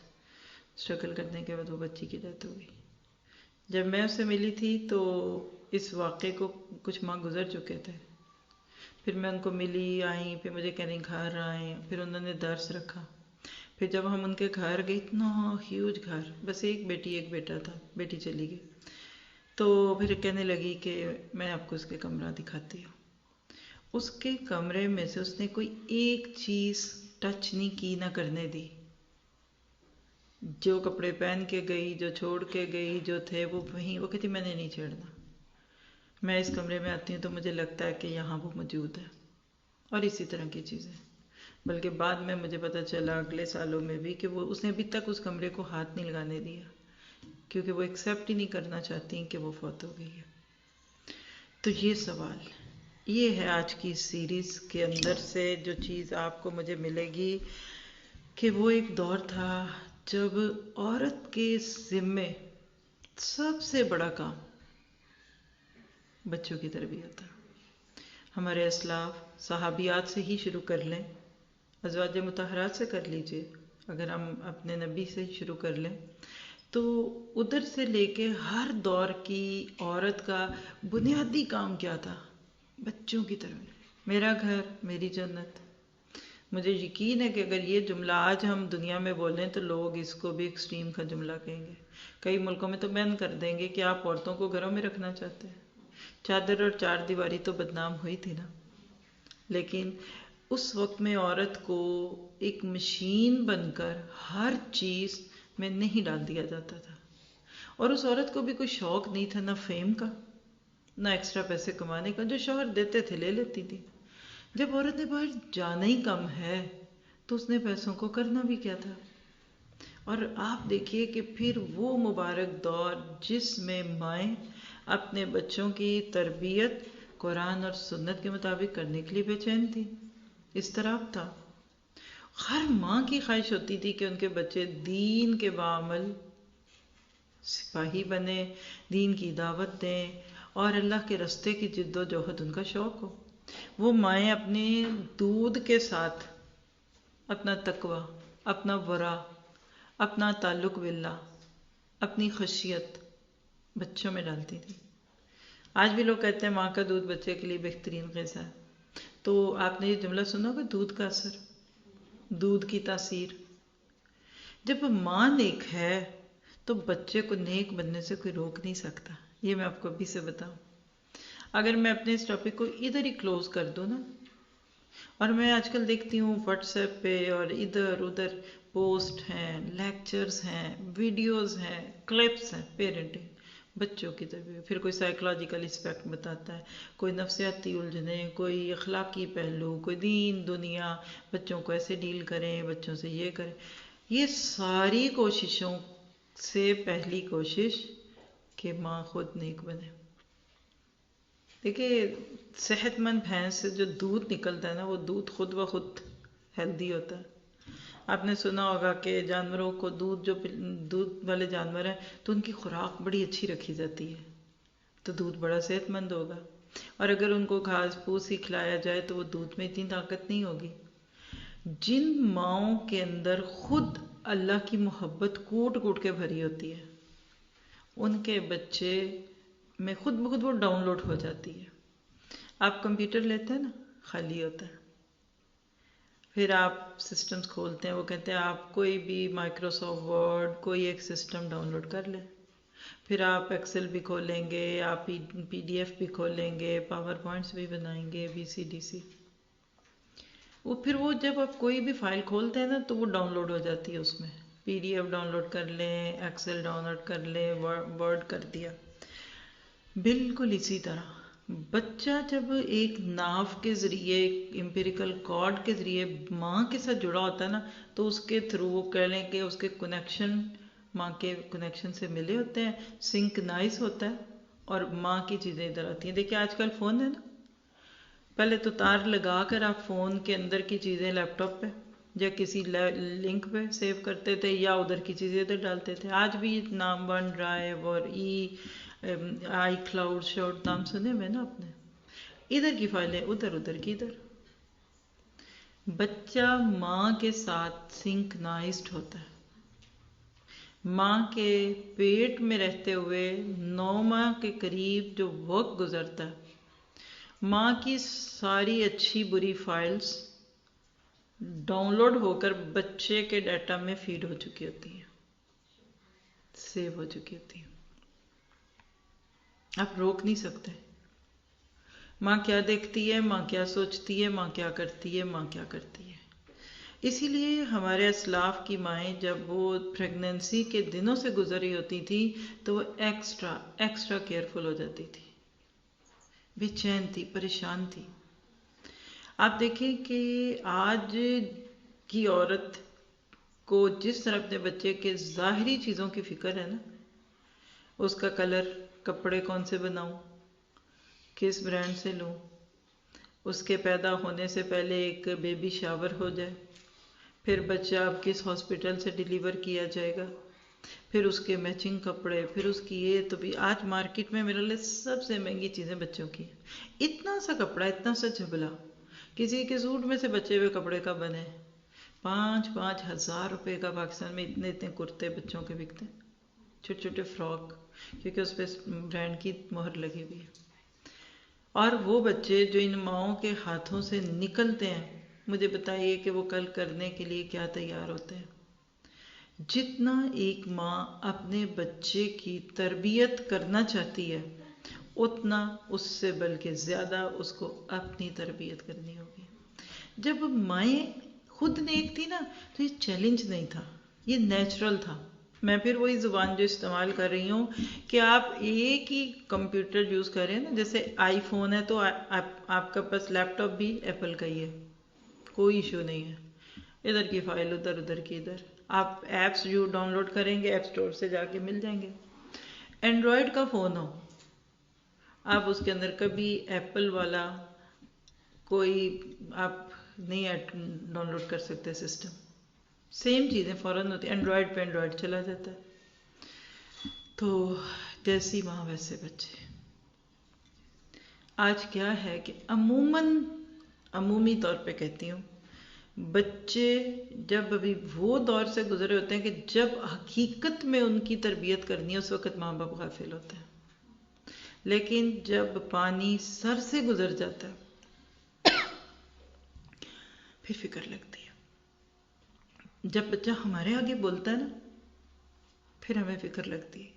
[SPEAKER 3] اسٹرگل کرنے کے بعد وہ بچی کی ڈیتھ ہو گئی. جب میں اس سے ملی تھی تو اس واقعے کو کچھ ماہ گزر چکے تھے. پھر میں ان کو ملی، آئیں، پھر مجھے کہنے گھر آئیں، پھر انہوں نے درس رکھا. پھر جب ہم ان کے گھر گئے، اتنا ہیوج گھر، بس ایک بیٹی ایک بیٹا تھا، بیٹی چلی گئی. تو پھر کہنے لگی کہ میں آپ کو اس کے کمرہ دکھاتی ہوں. اس کے کمرے میں سے اس نے کوئی ایک چیز ٹچ نہیں کی، نہ کرنے دی. جو کپڑے پہن کے گئی، جو چھوڑ کے گئی، جو تھے وہ وہیں. وہ کہتی میں نے نہیں چھیڑنا، میں اس کمرے میں آتی ہوں تو مجھے لگتا ہے کہ یہاں وہ موجود ہے. اور اسی طرح کی چیزیں. بلکہ بعد میں مجھے پتہ چلا اگلے سالوں میں بھی کہ وہ اس نے ابھی تک اس کمرے کو ہاتھ نہیں لگانے دیا، کیونکہ وہ ایکسیپٹ ہی نہیں کرنا چاہتی کہ وہ فوت ہو گئی ہے. تو یہ سوال، یہ ہے آج کی سیریز کے اندر سے جو چیز آپ کو مجھے ملے گی، کہ وہ ایک دور تھا جب عورت کے ذمے سب سے بڑا کام بچوں کی تربیت تھا. ہمارے اسلاف صحابیات سے ہی شروع کر لیں، ازواج مطہرات سے کر لیجئے، اگر ہم اپنے نبی سے ہی شروع کر لیں تو ادھر سے لے کے ہر دور کی عورت کا بنیادی کام کیا تھا؟ بچوں کی تربیت. میرا گھر میری جنت. مجھے یقین ہے کہ اگر یہ جملہ آج ہم دنیا میں بولیں تو لوگ اس کو بھی ایکسٹریم کا جملہ کہیں گے. کئی ملکوں میں تو بین کر دیں گے کہ آپ عورتوں کو گھروں میں رکھنا چاہتے ہیں. چادر اور 4 دیواری تو بدنام ہوئی تھی نا. لیکن اس وقت میں عورت کو ایک مشین بن کر ہر چیز میں نہیں ڈال دیا جاتا تھا. اور اس عورت کو بھی کوئی شوق نہیں تھا، نہ فیم کا، نہ ایکسٹرا پیسے کمانے کا. جو شوہر دیتے تھے لے لیتی تھی. جب عورت نے باہر جانا ہی کم ہے تو اس نے پیسوں کو کرنا بھی کیا تھا. اور آپ دیکھیے کہ پھر وہ مبارک دور جس میں مائیں اپنے بچوں کی تربیت قرآن اور سنت کے مطابق کرنے کے لیے بے چین تھی. اضطراب تھا. ہر ماں کی خواہش ہوتی تھی کہ ان کے بچے دین کے بعمل سپاہی بنے، دین کی دعوت دیں، اور اللہ کے رستے کی جد و جہد ان کا شوق ہو. وہ مائیں اپنے دودھ کے ساتھ اپنا تقوی، اپنا ورع، اپنا تعلق باللہ، اپنی خشیت بچوں میں ڈالتی تھی. آج بھی لوگ کہتے ہیں ماں کا دودھ بچے کے لیے بہترین غذا ہے. تو آپ نے یہ جملہ سنا ہوگا، دودھ کا اثر، دودھ کی تاثیر. جب ماں نیک ہے تو بچے کو نیک بننے سے کوئی روک نہیں سکتا. یہ میں آپ کو ابھی سے بتاؤں. اگر میں اپنے اس ٹاپک کو ادھر ہی کلوز کر دوں نا، اور میں آج کل دیکھتی ہوں واٹس ایپ پہ اور ادھر ادھر پوسٹ ہیں، لیکچرز ہیں، ویڈیوز ہیں، کلپس ہیں پیرنٹنگ، بچوں کی تربیت. پھر کوئی سائیکلوجیکل اسپیکٹ بتاتا ہے، کوئی نفسیاتی الجھنیں، کوئی اخلاقی پہلو، کوئی دین دنیا، بچوں کو ایسے ڈیل کریں، بچوں سے یہ کریں. یہ ساری کوششوں سے پہلی کوشش کہ ماں خود نیک بنے. دیکھیے صحت مند بھینس سے جو دودھ نکلتا ہے نا وہ دودھ خود بخود ہیلدی ہوتا ہے. آپ نے سنا ہوگا کہ جانوروں کو دودھ والے جانور ہیں تو ان کی خوراک بڑی اچھی رکھی جاتی ہے تو دودھ بڑا صحت مند ہوگا. اور اگر ان کو گھاس پھوس ہی کھلایا جائے تو وہ دودھ میں اتنی طاقت نہیں ہوگی. جن ماؤں کے اندر خود اللہ کی محبت کوٹ کوٹ کے بھری ہوتی ہے ان کے بچے میں خود بخود وہ ڈاؤن لوڈ ہو جاتی ہے. آپ کمپیوٹر لیتے ہیں نا خالی ہوتا ہے, پھر آپ سسٹمز کھولتے ہیں, وہ کہتے ہیں آپ کوئی بھی مائکروسافٹ ورڈ کوئی ایک سسٹم ڈاؤن لوڈ کر لیں. پھر آپ ایکسل بھی کھولیں گے, آپ پی ڈی ایف بھی کھولیں گے, پاور پوائنٹس بھی بنائیں گے, VCDC. پھر وہ جب آپ کوئی بھی فائل کھولتے ہیں نا تو وہ ڈاؤن لوڈ ہو جاتی ہے اس میں. PDF ڈاؤن لوڈ کر لیں, ایکسل ڈاؤن لوڈ کر لیں, ورڈ کر دیا. بالکل اسی طرح بچہ جب ایک ناف کے ذریعے امپیریکل کارڈ کے ذریعے ماں کے ساتھ جڑا ہوتا ہے نا تو اس کے تھرو وہ کہہ لیں کہ اس کے کنیکشن ماں کے کنیکشن سے ملے ہوتے ہیں, سنکنائز ہوتا ہے اور ماں کی چیزیں ادھر آتی ہیں. دیکھیے آج کل فون ہے نا, پہلے تو تار لگا کر آپ فون کے اندر کی چیزیں لیپ ٹاپ پہ یا کسی لنک پہ سیو کرتے تھے یا ادھر کی چیزیں ادھر ڈالتے تھے. آج بھی نام ون ڈرائیو اور آئی کلاؤڈ شاؤڈ نام سنے ہوئے نا آپ نے, ادھر کی فائلیں ادھر, ادھر کی ادھر. بچہ ماں کے ساتھ سنکنائزڈ ہوتا ہے. ماں کے پیٹ میں رہتے ہوئے 9 ماہ کے قریب جو وقت گزرتا ہے, ماں کی ساری اچھی بری فائلز ڈاؤن لوڈ ہو کر بچے کے ڈیٹا میں فیڈ ہو چکی ہوتی ہیں, سیو ہو چکی ہوتی ہیں. آپ روک نہیں سکتے. ماں کیا دیکھتی ہے, ماں کیا سوچتی ہے, ماں کیا کرتی ہے, ماں کیا کرتی ہے. اسی لیے ہمارے اسلاف کی مائیں جب وہ پریگننسی کے دنوں سے گزری ہوتی تھی تو وہ ایکسٹرا کیئرفل ہو جاتی تھی, بے چین تھی, پریشان تھی. آپ دیکھیں کہ آج کی عورت کو جس طرح اپنے بچے کے ظاہری چیزوں کی فکر ہے نا, اس کا کلر, کپڑے کون سے بناؤں, کس برانڈ سے لوں, اس کے پیدا ہونے سے پہلے ایک بیبی شاور ہو جائے, پھر بچہ اب کس ہاسپٹل سے ڈیلیور کیا جائے گا, پھر اس کے میچنگ کپڑے, پھر اس کی یہ. تو بھی آج مارکیٹ میں میرے لیے سب سے مہنگی چیزیں بچوں کی. اتنا سا کپڑا, اتنا سا جھبلا, کسی کے سوٹ میں سے بچے ہوئے کپڑے کا بنے, 5-5 ہزار روپے کا. پاکستان میں اتنے کرتے بچوں کے بکتے ہیں, چھوٹے چھوٹے فراک, کیونکہ اس پہ برانڈ کی مہر لگی ہوئی ہے. اور وہ بچے جو ان ماؤں کے ہاتھوں سے نکلتے ہیں, مجھے بتائیے کہ وہ کل کرنے کے لیے کیا تیار ہوتے ہیں. جتنا ایک ماں اپنے بچے کی تربیت کرنا چاہتی ہے اتنا اس سے بلکہ زیادہ اس کو اپنی تربیت کرنی ہوگی. جب مائیں خود نیک تھی نا تو یہ چیلنج نہیں تھا, یہ نیچرل تھا. میں پھر وہی زبان جو استعمال کر رہی ہوں کہ آپ ایک ہی کمپیوٹر یوز کریں نا, جیسے آئی فون ہے تو آپ کا پاس لیپ ٹاپ بھی ایپل کا ہی ہے, کوئی ایشو نہیں ہے. ادھر کی فائل ادھر, ادھر کی ادھر. آپ ایپس جو ڈاؤن لوڈ کریں گے ایپ سٹور سے جا کے مل جائیں گے. اینڈرائڈ کا فون ہو, آپ اس کے اندر کبھی ایپل والا کوئی آپ نہیں ڈاؤن لوڈ کر سکتے سسٹم. سیم چیزیں فوراً ہوتی ہیں, اینڈرائڈ پہ اینڈرائڈ چلا جاتا ہے. تو جیسی ماں ویسے بچے. آج کیا ہے کہ عمومی طور پہ کہتی ہوں, بچے جب ابھی وہ دور سے گزرے ہوتے ہیں کہ جب حقیقت میں ان کی تربیت کرنی ہے اس وقت ماں باپ غافل ہوتے ہیں. لیکن جب پانی سر سے گزر جاتا ہے پھر فکر لگتی ہے. جب بچہ ہمارے آگے بولتا ہے نا پھر ہمیں فکر لگتی ہے.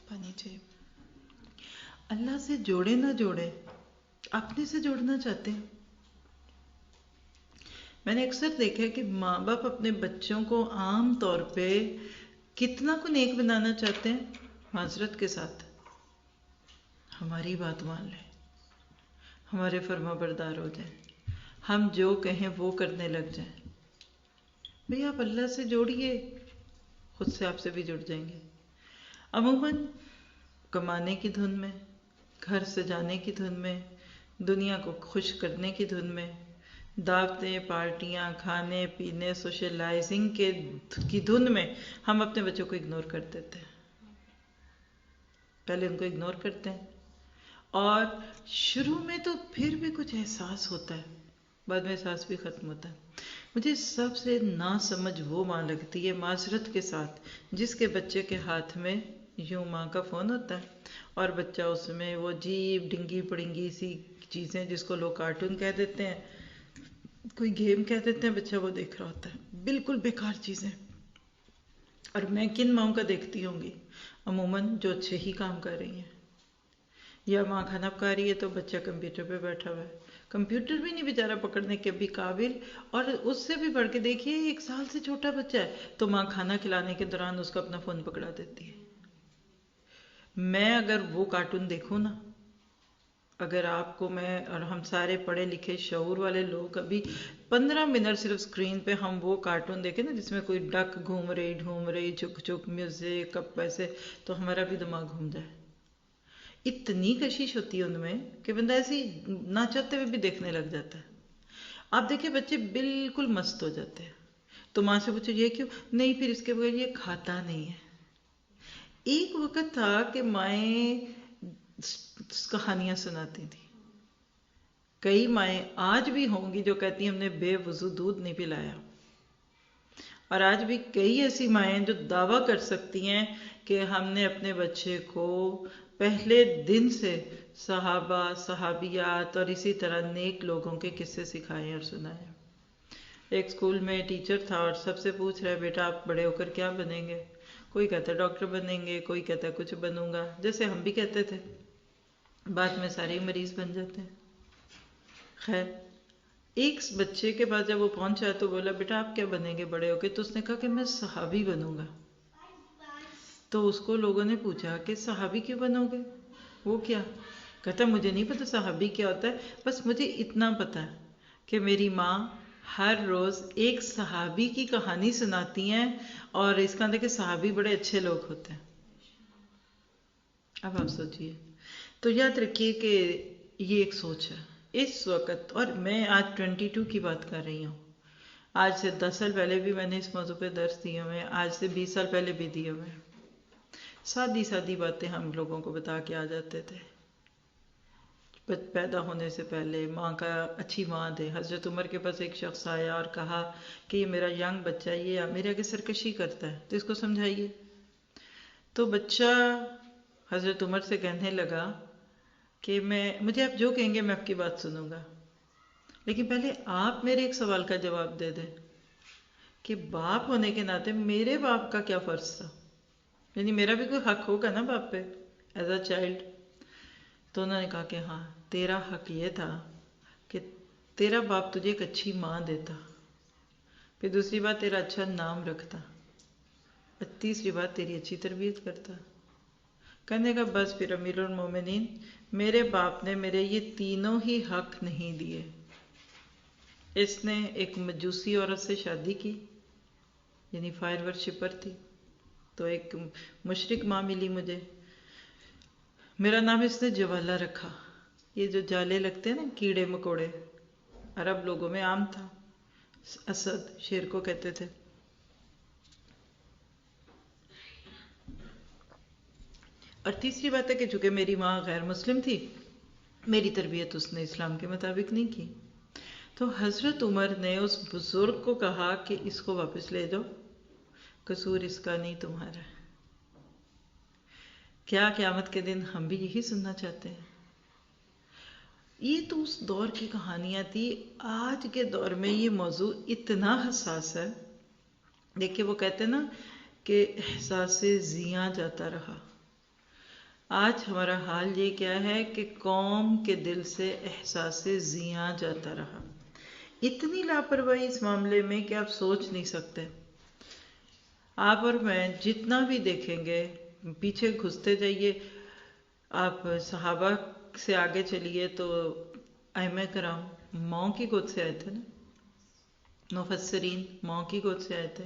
[SPEAKER 3] پانی چاہیے. اللہ سے جوڑے نہ جوڑے, اپنے سے جوڑنا چاہتے ہیں. میں نے اکثر دیکھا کہ ماں باپ اپنے بچوں کو عام طور پہ کتنا کو نیک بنانا چاہتے ہیں, معذرت کے ساتھ ہماری بات مان لیں, ہمارے فرما بردار ہو جائیں, ہم جو کہیں وہ کرنے لگ جائیں. بھئی آپ اللہ سے جوڑیے, خود سے آپ سے بھی جڑ جائیں گے. عموماً کمانے کی دھن میں, گھر سجانے کی دھن میں، دنیا کو خوش کرنے کی دھن میں، دعوتیں، پارٹیاں، کھانے پینے، سوشلائزنگ کی دھن میں ہم اپنے بچوں کو اگنور کر دیتے ہیں. پہلے ان کو اگنور کرتے ہیں، اور شروع میں تو پھر بھی کچھ احساس ہوتا ہے، بعد میں احساس بھی ختم ہوتا ہے. مجھے سب سے ناسمجھ وہ ماں لگتی ہے، معذرت کے ساتھ، جس کے بچے کے ہاتھ میں یوں ماں کا فون ہوتا ہے اور بچہ اس میں وہ عجیب ڈنگی پڑنگی سی چیزیں جس کو لوگ کارٹون کہہ دیتے ہیں، کوئی گیم کہہ دیتے ہیں، بچہ وہ دیکھ رہا ہوتا ہے، بالکل بیکار چیزیں. اور میں کن ماؤں کا دیکھتی ہوں گی؟ عموماً جو اچھے ہی کام کر رہی ہیں. یا ماں کھانا پکا رہی ہے تو بچہ کمپیوٹر پہ بیٹھا ہوا ہے، کمپیوٹر بھی نہیں بیچارہ پکڑنے کے بھی قابل، اور اس سے بھی بڑھ کے دیکھیے 1 سال سے چھوٹا بچہ ہے تو ماں کھانا کھلانے کے دوران اس کو اپنا فون پکڑا دیتی ہے. میں اگر وہ کارٹون دیکھوں نا، اگر آپ کو میں اور ہم سارے پڑھے لکھے شعور والے لوگ ابھی 15 منٹ صرف سکرین پہ ہم وہ کارٹون دیکھیں نا جس میں کوئی ڈک گھوم رہی چک چک میوزک کب پیسے، تو ہمارا بھی دماغ گھوم جائے. اتنی کشش ہوتی ہے ان میں کہ بندہ ایسی نہ چاہتے ہوئے بھی دیکھنے لگ جاتا ہے. آپ دیکھیں بچے بالکل مست ہو جاتے ہیں تو ماں سے پوچھو یہ کیوں؟ نہیں پھر اس کے بغیر یہ کھاتا نہیں ہے. ایک وقت تھا کہ مائیں کہانیاں سناتی تھیں. کئی مائیں آج بھی ہوں گی جو کہتی ہیں ہم نے بے وضو دودھ نہیں پلایا، اور آج بھی کئی ایسی مائیں جو دعویٰ کر سکتی ہیں کہ ہم نے اپنے بچے کو پہلے دن سے صحابہ، صحابیات اور اسی طرح نیک لوگوں کے قصے سکھائے اور سنائے. ایک اسکول میں ٹیچر تھا اور سب سے پوچھ رہا ہے بیٹا آپ بڑے ہو کر کیا بنیں گے؟ کوئی کہتا ہے ڈاکٹر بنیں گے، کوئی کہتا ہے کچھ بنوں گا، جیسے ہم بھی کہتے تھے، بعد میں سارے مریض بن جاتے ہیں. خیر، ایک بچے کے پاس جب وہ پہنچا تو بولا بیٹا آپ کیا بنیں گے بڑے ہو کے؟ تو اس نے کہا کہ میں صحابی بنوں گا. تو اس کو لوگوں نے پوچھا کہ صحابی کیوں بنو گے؟ وہ کیا؟ کہتا مجھے نہیں پتا صحابی کیا ہوتا ہے، بس مجھے اتنا پتا ہے کہ میری ماں ہر روز ایک صحابی کی کہانی سناتی ہیں اور اس کا کہ صحابی بڑے اچھے لوگ ہوتے ہیں. اب آپ سوچئے، تو یاد رکھیے کہ یہ ایک سوچ ہے اس وقت. اور میں آج 22 کی بات کر رہی ہوں، آج سے 10 سال پہلے بھی میں نے اس موضوع پہ درس دیے ہوئے ہیں، آج سے 20 سال پہلے بھی دیے ہوئے ہیں. سادی سادی باتیں ہم لوگوں کو بتا کے آ جاتے تھے. پیدا ہونے سے پہلے ماں کا اچھی ماں دے. حضرت عمر کے پاس ایک شخص آیا اور کہا کہ یہ میرا ینگ بچہ یہ میرے آگے سرکشی کرتا ہے تو اس کو سمجھائیے. تو بچہ حضرت عمر سے کہنے لگا کہ مجھے آپ جو کہیں گے میں آپ کی بات سنوں گا، لیکن پہلے آپ میرے ایک سوال کا جواب دے دیں کہ باپ ہونے کے ناطے میرے باپ کا کیا فرض تھا، یعنی میرا بھی کوئی حق ہوگا نا باپ پہ ایز اے چائلڈ. تو انہوں نے کہا کہ ہاں تیرا حق یہ تھا کہ تیرا باپ تجھے ایک اچھی ماں دیتا، پھر دوسری بات تیرا اچھا نام رکھتا، تیسری بات تیری اچھی تربیت کرتا. کہنے کا بس پھر امیر المومنین میرے باپ نے میرے یہ تینوں ہی حق نہیں دیے. اس نے ایک مجوسی عورت سے شادی کی، یعنی فائر ورشپر تھی، تو ایک مشرک ماں ملی مجھے. میرا نام اس نے جوالا رکھا. یہ جو جالے لگتے ہیں نا کیڑے مکوڑے، عرب لوگوں میں عام تھا. اسد شیر کو کہتے تھے. اور تیسری بات ہے کہ چونکہ میری ماں غیر مسلم تھی، میری تربیت اس نے اسلام کے مطابق نہیں کی. تو حضرت عمر نے اس بزرگ کو کہا کہ اس کو واپس لے جاؤ، قصور اس کا نہیں تمہارا. کیا قیامت کے دن ہم بھی یہی سننا چاہتے ہیں؟ یہ تو اس دور کی کہانیاں تھی. آج کے دور میں یہ موضوع اتنا حساس ہے. دیکھیے وہ کہتے ہیں نا کہ احساس زیاں جاتا رہا. آج ہمارا حال یہ کیا ہے کہ قوم کے دل سے احساس زیاں جاتا رہا. اتنی لاپرواہی اس معاملے میں کہ آپ سوچ نہیں سکتے. آپ اور میں جتنا بھی دیکھیں گے، پیچھے گھستے جائیے، آپ صحابہ سے آگے چلیے تو ائمہ کرام ماؤں کی گود سے آئے تھے نا، مفسرین ماؤں کی گود سے آئے تھے،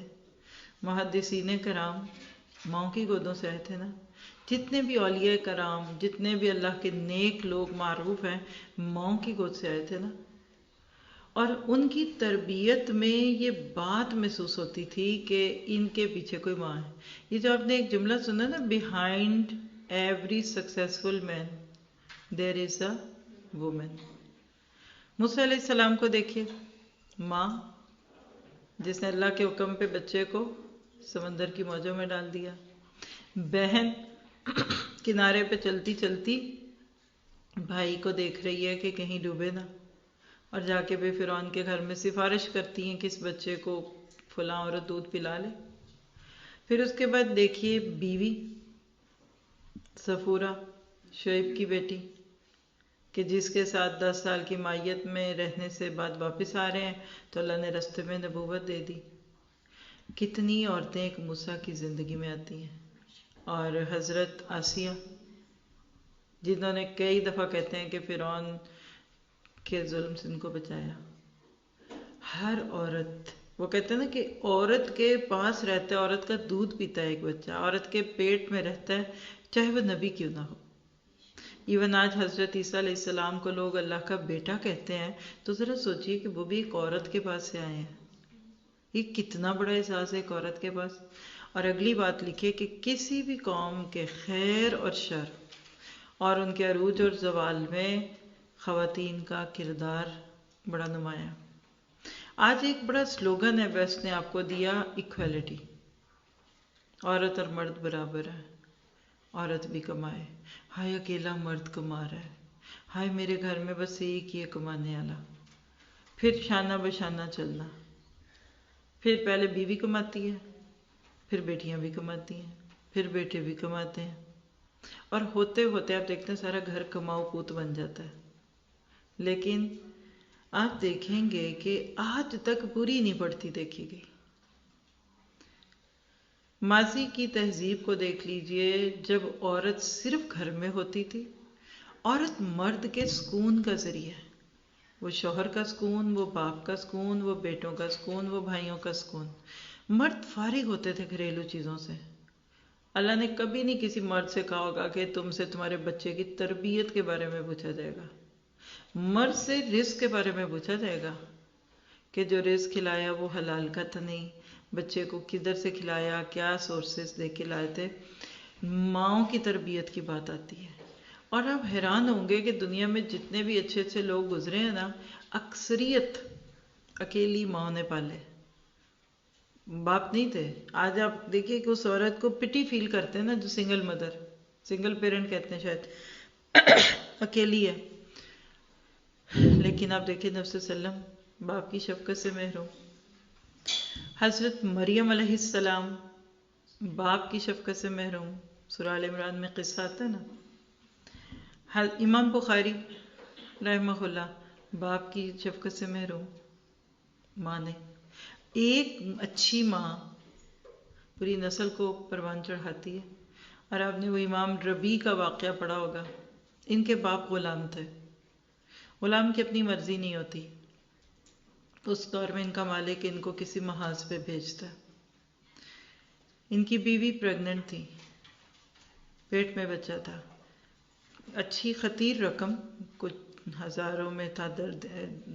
[SPEAKER 3] محدثین کرام ماؤں کی گودوں سے آئے تھے نا. جتنے بھی اولیاء کرام، جتنے بھی اللہ کے نیک لوگ معروف ہیں، ماؤں کی گود سے آئے تھے نا. اور ان کی تربیت میں یہ بات محسوس ہوتی تھی کہ ان کے پیچھے کوئی ماں ہے. یہ جو آپ نے ایک جملہ سنا نا، behind every successful man there is a woman. موسیٰ علیہ السلام کو دیکھیے، ماں جس نے اللہ کے حکم پہ بچے کو سمندر کی موجوں میں ڈال دیا. بہن کنارے پہ چلتی چلتی بھائی کو دیکھ رہی ہے کہ کہیں ڈوبے نہ، اور جا کے بے فرعون کے گھر میں سفارش کرتی ہیں کہ اس بچے کو فلاں عورت دودھ پلا لے. پھر اس کے بعد دیکھیے بیوی صفورہ، شعیب کی بیٹی، کہ جس کے ساتھ 10 سال کی مائیت میں رہنے سے بعد واپس آ رہے ہیں تو اللہ نے رستے میں نبوت دے دی. کتنی عورتیں ایک موسیٰ کی زندگی میں آتی ہیں. اور حضرت آسیہ، جنہوں نے کئی دفعہ کہتے ہیں کہ فرعون کے ظلم سے ان کو بچایا. ہر عورت، وہ کہتے ہیں نا کہ عورت کے پاس رہتا ہے، عورت کا دودھ پیتا ہے ایک بچہ، عورت کے پیٹ میں رہتا ہے چاہے وہ نبی کیوں نہ ہو. ایون آج حضرت عیسیٰ علیہ السلام کو لوگ اللہ کا بیٹا کہتے ہیں، تو ذرا سوچئے کہ وہ بھی ایک عورت کے پاس سے آئے ہیں. یہ کتنا بڑا احساس ہے ایک عورت کے پاس. اور اگلی بات لکھے کہ کسی بھی قوم کے خیر اور شر اور ان کے عروج اور زوال میں خواتین کا کردار بڑا نمایاں. آج ایک بڑا سلوگن ہے ویسٹ نے آپ کو دیا، ایکویلٹی. عورت اور مرد برابر ہیں، عورت بھی کمائے. ہائے اکیلا مرد کما رہا ہے، ہائے میرے گھر میں بس ایک ہی ہے کمانے والا. پھر شانہ بشانہ چلنا. پھر پہلے بیوی کماتی ہے، پھر بیٹیاں بھی کماتی ہیں، پھر بیٹے بھی کماتے ہیں، اور ہوتے ہوتے آپ دیکھتے ہیں سارا گھر کماؤ پوت بن جاتا ہے. لیکن آپ دیکھیں گے کہ آج تک بری نہیں پڑتی دیکھی گئی. ماضی کی تہذیب کو دیکھ لیجئے، جب عورت صرف گھر میں ہوتی تھی، عورت مرد کے سکون کا ذریعہ ہے. وہ شوہر کا سکون، وہ باپ کا سکون، وہ بیٹوں کا سکون، وہ بھائیوں کا سکون. مرد فارغ ہوتے تھے گھریلو چیزوں سے. اللہ نے کبھی نہیں کسی مرد سے کہا ہوگا کہ تم سے تمہارے بچے کی تربیت کے بارے میں پوچھا جائے گا. مرد سے رزق کے بارے میں پوچھا جائے گا کہ جو رزق کھلایا وہ حلال کا تھا نہیں، بچے کو کدھر سے کھلایا، کیا سورسز دے کے لائے تھے. ماؤں کی تربیت کی بات آتی ہے. اور آپ حیران ہوں گے کہ دنیا میں جتنے بھی اچھے اچھے لوگ گزرے ہیں نا، اکثریت اکیلی ماں نے پالے، باپ نہیں تھے. آج آپ دیکھیے کہ اس عورت کو پٹی فیل کرتے ہیں نا جو سنگل مدر، سنگل پیرنٹ کہتے ہیں شاید، اکیلی ہے. لیکن آپ دیکھیں نبی صلی اللہ علیہ وسلم باپ کی شفقت سے محروم. حضرت مریم علیہ السلام باپ کی شفقت سے محروم. سورہ آل عمران میں قصہ آتا ہے نا. امام بخاری رحمہ اللہ باپ کی شفقت سے محروم. ماں نے، ایک اچھی ماں پوری نسل کو پروان چڑھاتی ہے. اور آپ نے وہ امام ربیع کا واقعہ پڑھا ہوگا. ان کے باپ غلام تھے. غلام کی اپنی مرضی نہیں ہوتی. اس دور میں ان کا مالک ان کو کسی محاذ پہ بھیجتا ہے. ان کی بیوی پریگننٹ تھی، پیٹ میں بچہ تھا. اچھی خطیر رقم، کچھ ہزاروں میں تھا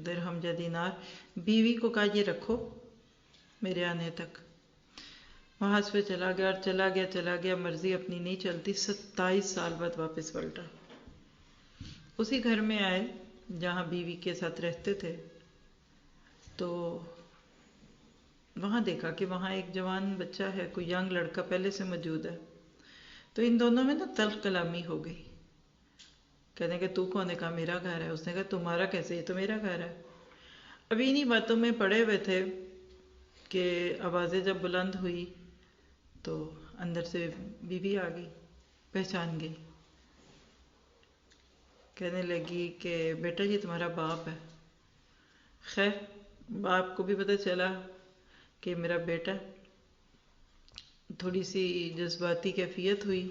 [SPEAKER 3] درہم یا دینار. بیوی کو کہا یہ رکھو میرے آنے تک. محاذ پہ چلا گیا، اور چلا گیا، مرضی اپنی نہیں چلتی. 27 سال بعد واپس پلٹا. اسی گھر میں آئے جہاں بیوی کے ساتھ رہتے تھے، تو وہاں دیکھا کہ وہاں ایک جوان بچہ ہے، کوئی ینگ لڑکا پہلے سے موجود ہے. تو ان دونوں میں نا تلخ کلامی ہو گئی. کہنے کہ تو کون ہے؟ کہا میرا گھر ہے. اس نے کہا تمہارا کیسے؟ یہ تو میرا گھر ہے. ابھی انہی باتوں میں پڑے ہوئے تھے کہ آوازیں جب بلند ہوئی تو اندر سے بیوی آ گئی، پہچان گئی. کہنے لگی کہ بیٹا یہ تمہارا باپ ہے. خیر باپ کو بھی پتہ چلا کہ میرا بیٹا. تھوڑی سی جذباتی کیفیت ہوئی.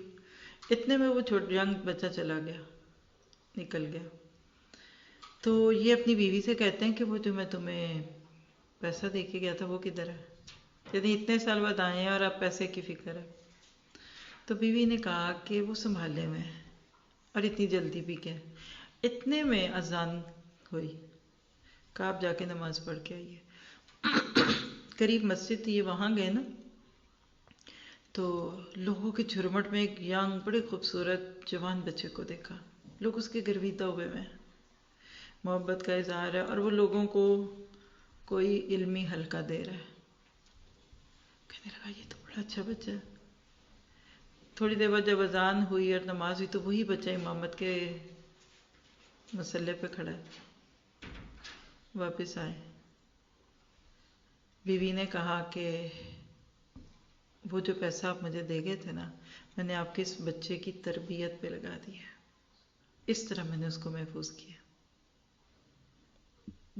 [SPEAKER 3] اتنے میں وہ ینگ بچہ چلا گیا، نکل گیا. تو یہ اپنی بیوی سے کہتے ہیں کہ وہ جو میں تمہیں پیسہ دے کے گیا تھا وہ کدھر ہے؟ یعنی اتنے سال بعد آئے ہیں اور اب پیسے کی فکر ہے. تو بیوی نے کہا کہ وہ سنبھالنے میں ہے اور اتنی جلدی بھی کیا. اتنے میں اذان ہوئی. کہا آپ جا کے نماز پڑھ کے آئیے. قریب مسجد تھی، یہ وہاں گئے نا تو لوگوں کے جھرمٹ میں ایک ینگ بڑے خوبصورت جوان بچے کو دیکھا. لوگ اس کے گرویدہ ہوئے میں محبت کا اظہار ہے اور وہ لوگوں کو کوئی علمی حلقہ دے رہا ہے. کہنے لگا یہ تو بڑا اچھا بچہ ہے. تھوڑی دیر بعد جب اذان ہوئی اور نماز ہوئی تو وہی بچہ امامت کے مسلح پہ کھڑا ہے. واپس آئے. بیوی نے کہا کہ وہ جو پیسہ آپ مجھے دے گئے تھے نا، میں نے آپ کے اس بچے کی تربیت پہ لگا دیا. اس طرح میں نے اس کو محفوظ کیا.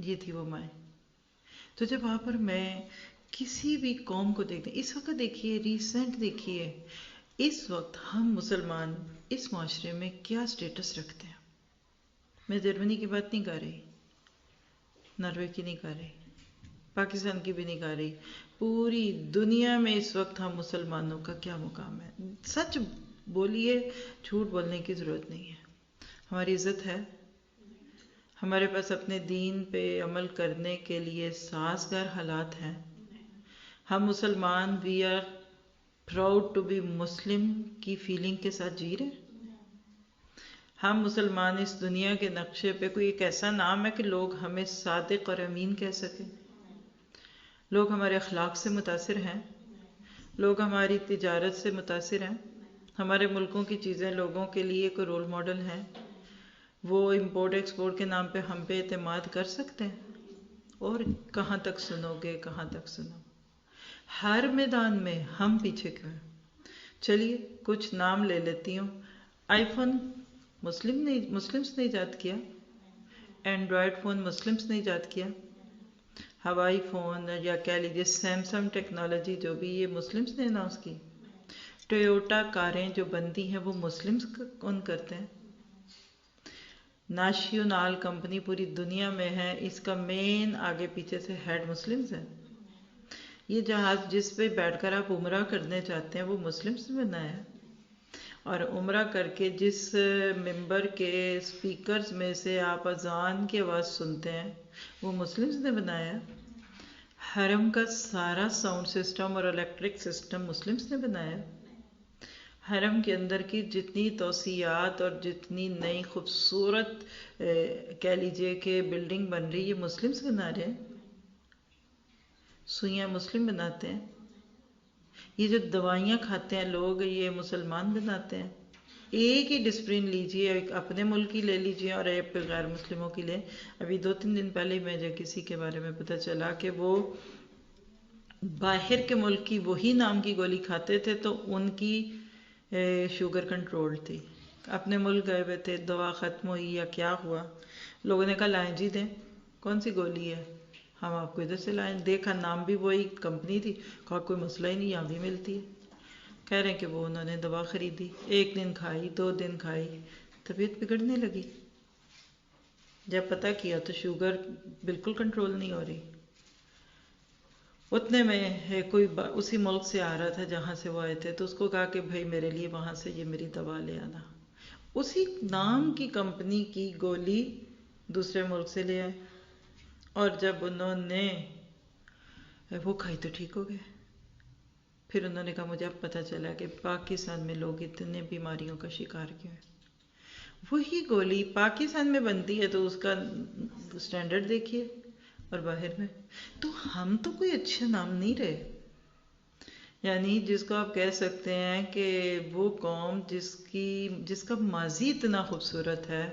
[SPEAKER 3] یہ تھی وہ مائیں. تو جب وہاں پر میں کسی بھی قوم کو دیکھتے ہیں، اس وقت دیکھیے، ریسنٹ دیکھیے، اس وقت ہم مسلمان اس معاشرے میں کیا سٹیٹس رکھتے ہیں. میں جرمنی کی بات نہیں کر رہی، ناروے کی نہیں کر رہی، پاکستان کی بھی نہیں کر رہی. پوری دنیا میں اس وقت ہم مسلمانوں کا کیا مقام ہے. سچ بولیے، جھوٹ بولنے کی ضرورت نہیں ہے. ہماری عزت ہے. ہمارے پاس اپنے دین پہ عمل کرنے کے لیے سازگار حالات ہیں. ہم مسلمان we are proud to be Muslim کی فیلنگ کے ساتھ جی رہے ہیں. ہم مسلمان اس دنیا کے نقشے پہ کوئی ایک ایسا نام ہے کہ لوگ ہمیں صادق اور امین کہہ سکیں. لوگ ہمارے اخلاق سے متاثر ہیں. لوگ ہماری تجارت سے متاثر ہیں. ہمارے ملکوں کی چیزیں لوگوں کے لیے کوئی رول ماڈل ہیں. وہ امپورٹ ایکسپورٹ کے نام پہ ہم پہ اعتماد کر سکتے ہیں. اور کہاں تک سنو گے، کہاں تک سنو. ہر میدان میں ہم پیچھے کیوں ہیں. چلیے کچھ نام لے لیتی ہوں. آئی فون مسلمس نے ایجاد کیا. اینڈرائڈ فون مسلمس نے ایجاد کیا. ہوائی فون یا کہہ لیجیے سیمسنگ ٹیکنالوجی جو بھی یہ مسلمس نے اناؤنس کی. ٹویوٹا کاریں جو بنتی ہیں وہ مسلمس کون کرتے ہیں. نیشنل کمپنی پوری دنیا میں ہے، اس کا مین آگے پیچھے سے ہیڈ مسلمس ہے. یہ جہاز جس پہ بیٹھ کر آپ عمرہ کرنے چاہتے ہیں وہ مسلمس نے بنایا ہے. اور عمرہ کر کے جس ممبر کے سپیکرز میں سے آپ اذان کی آواز سنتے ہیں وہ مسلمز نے بنایا. حرم کا سارا ساؤنڈ سسٹم اور الیکٹرک سسٹم مسلمز نے بنایا. حرم کے اندر کی جتنی توسیعات اور جتنی نئی خوبصورت کہہ لیجئے کہ بلڈنگ بن رہی یہ مسلمز بنا رہے ہیں. سوئیاں مسلم بناتے ہیں. یہ جو دوائیاں کھاتے ہیں لوگ یہ مسلمان بناتے ہیں. ایک ہی ڈسپلن لیجئے، ایک اپنے ملک کی لے لیجئے اور ایک غیر مسلموں کی لے. ابھی 2-3 دن پہلے مجھے کسی کے بارے میں پتہ چلا کہ وہ باہر کے ملک کی وہی نام کی گولی کھاتے تھے تو ان کی شوگر کنٹرول تھی. اپنے ملک گئے ہوئے تھے، دوا ختم ہوئی یا کیا ہوا، لوگوں نے کہا لائیں جی دیں، کون سی گولی ہے، ہم آپ کو ادھر سے لائیں. دیکھا نام بھی وہی کمپنی تھی، کہا کوئی مسئلہ ہی نہیں، یہاں بھی ملتی ہے. کہہ رہے ہیں کہ وہ انہوں نے دوا خریدی، 1 دن کھائی، 2 دن کھائی، طبیعت بگڑنے لگی. جب پتہ کیا تو شوگر بالکل کنٹرول نہیں ہو رہی. اتنے میں کوئی اسی ملک سے آ رہا تھا جہاں سے وہ آئے تھے، تو اس کو کہا کہ بھائی میرے لیے وہاں سے یہ میری دوا لے آنا. اسی نام کی کمپنی کی گولی دوسرے ملک سے لے آئے اور جب انہوں نے وہ کھائی تو ٹھیک ہو گئے. پھر انہوں نے کہا مجھے اب پتہ چلا کہ پاکستان میں لوگ اتنے بیماریوں کا شکار کیوں ہیں. وہی گولی پاکستان میں بنتی ہے تو اس کا سٹینڈرڈ دیکھیے اور باہر میں. تو ہم تو کوئی اچھا نام نہیں رہے. یعنی جس کو آپ کہہ سکتے ہیں کہ وہ قوم جس کا ماضی اتنا خوبصورت ہے،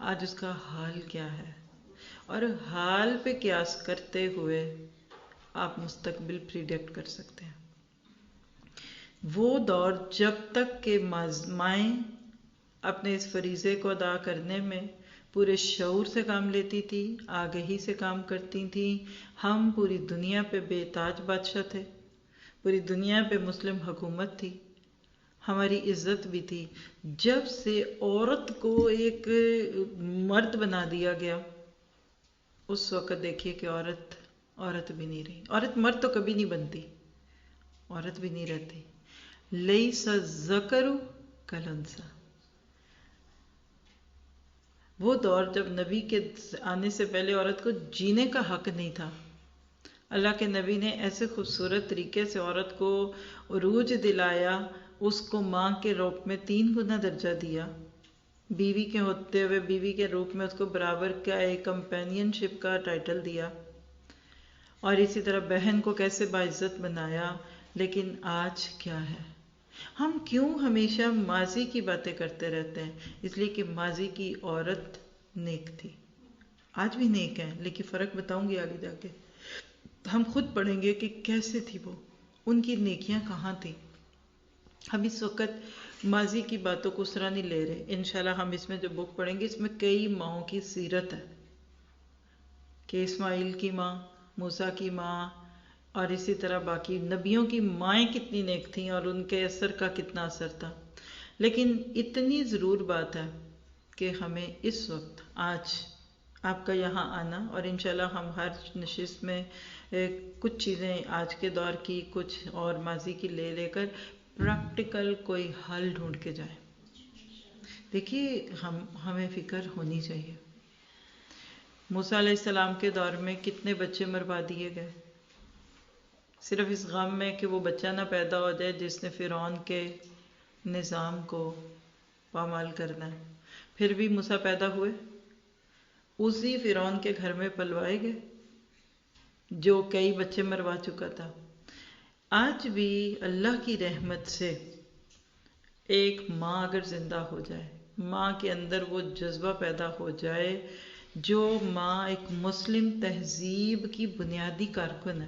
[SPEAKER 3] آج اس کا حال کیا ہے. اور حال پہ قیاس کرتے ہوئے آپ مستقبل پریڈکٹ کر سکتے ہیں. وہ دور جب تک کہ مائیں اپنے اس فریضے کو ادا کرنے میں پورے شعور سے کام لیتی تھی، آگہی سے کام کرتی تھی. ہم پوری دنیا پہ بے تاج بادشاہ تھے، پوری دنیا پہ مسلم حکومت تھی، ہماری عزت بھی تھی. جب سے عورت کو ایک مرد بنا دیا گیا اس وقت دیکھیے کہ عورت بھی نہیں رہی. عورت مرد تو کبھی نہیں بنتی، عورت بھی نہیں رہتی. لیس الذکر کالانثی. وہ دور جب نبی کے آنے سے پہلے عورت کو جینے کا حق نہیں تھا. اللہ کے نبی نے ایسے خوبصورت طریقے سے عورت کو عروج دلایا، اس کو ماں کے روپ میں 3 گنا درجہ دیا، بیوی کے ہوتے ہوئے بیوی کے روپ میں اس کو برابر کا ایک کمپینین شپ کا ٹائٹل دیا، اور اسی طرح بہن کو کیسے باعزت بنایا. لیکن آج کیا ہے؟ ہم کیوں ہمیشہ ماضی کی باتیں کرتے رہتے ہیں؟ اس لیے کہ ماضی کی عورت نیک تھی، آج بھی نیک ہے، لیکن فرق بتاؤں گی آگے جا کے. ہم خود پڑھیں گے کہ کیسے تھی وہ، ان کی نیکیاں کہاں تھی. ہم اس وقت ماضی کی باتوں کو اس طرح نہیں لے رہے. انشاءاللہ ہم اس میں جو بک پڑھیں گے اس میں کئی ماؤں کی سیرت ہے، کہ اسماعیل کی ماں، موسیٰ کی ماں، اور اسی طرح باقی نبیوں کی مائیں کتنی نیک تھیں اور ان کے اثر کا کتنا اثر تھا. لیکن اتنی ضرور بات ہے کہ ہمیں اس وقت آج آپ کا یہاں آنا، اور انشاءاللہ ہم ہر نشست میں کچھ چیزیں آج کے دور کی کچھ اور ماضی کی لے لے کر پریکٹیکل کوئی حل ڈھونڈ کے جائیں. دیکھیے ہمیں فکر ہونی چاہیے. موسیٰ علیہ السلام کے دور میں کتنے بچے مروا دیے گئے، صرف اس غم میں کہ وہ بچہ نہ پیدا ہو جائے جس نے فرعون کے نظام کو پامال کرنا ہے. پھر بھی موسیٰ پیدا ہوئے، اسی فرعون کے گھر میں پلوائے گئے جو کئی بچے مروا چکا تھا. آج بھی اللہ کی رحمت سے ایک ماں اگر زندہ ہو جائے، ماں کے اندر وہ جذبہ پیدا ہو جائے جو ماں ایک مسلم تہذیب کی بنیادی کارکن ہے،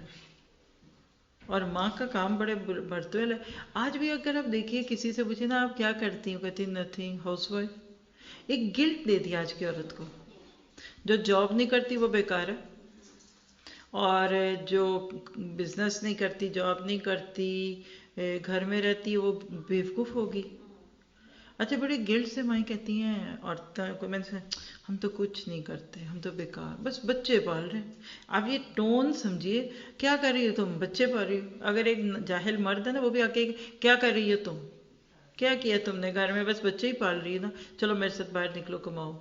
[SPEAKER 3] اور ماں کا کام بڑے برتویل ہے. آج بھی اگر آپ دیکھیے کسی سے پوچھیں نا آپ کیا کرتی ہوں، کہتی نتھنگ، ہاؤس وائف. ایک گلٹ دے دیا آج کی عورت کو. جو جاب نہیں کرتی وہ بیکار ہے، اور جو بزنس نہیں کرتی، جاب نہیں کرتی، گھر میں رہتی وہ بیوقوف ہوگی. اچھا بڑے گلٹ سے مائیں کہتی ہیں عورتوں کو، میں نے ہم تو کچھ نہیں کرتے، ہم تو بیکار، بس بچے پال رہے ہیں. آپ یہ ٹون سمجھیے، کیا کر رہی ہو تم؟ بچے پال رہی ہو. اگر ایک جاہل مرد ہے نا وہ بھی آ کے کیا کر رہی ہو تم؟ کیا کیا تم نے گھر میں؟ بس بچے ہی پال رہی ہے نا. چلو میرے ساتھ باہر نکلو، کماؤ،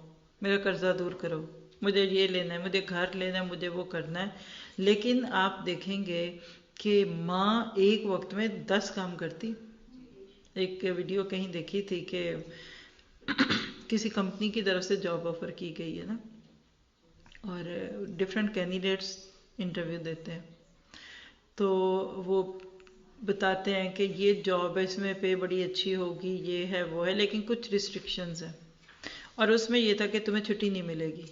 [SPEAKER 3] میرا قرضہ دور کرو، مجھے یہ لینا ہے، مجھے گھر لینا ہے، مجھے وہ کرنا ہے. لیکن آپ دیکھیں گے کہ ماں ایک وقت میں 10 کام کرتی. ایک ویڈیو کہیں دیکھی تھی کہ کسی کمپنی کی طرف سے جاب آفر کی گئی ہے نا، اور ڈفرینٹ کینڈیڈیٹس انٹرویو دیتے ہیں، تو وہ بتاتے ہیں کہ یہ جاب ہے، اس میں پے بڑی اچھی ہوگی، یہ ہے وہ ہے، لیکن کچھ ریسٹرکشنز ہیں. اور اس میں یہ تھا کہ تمہیں چھٹی نہیں ملے گی،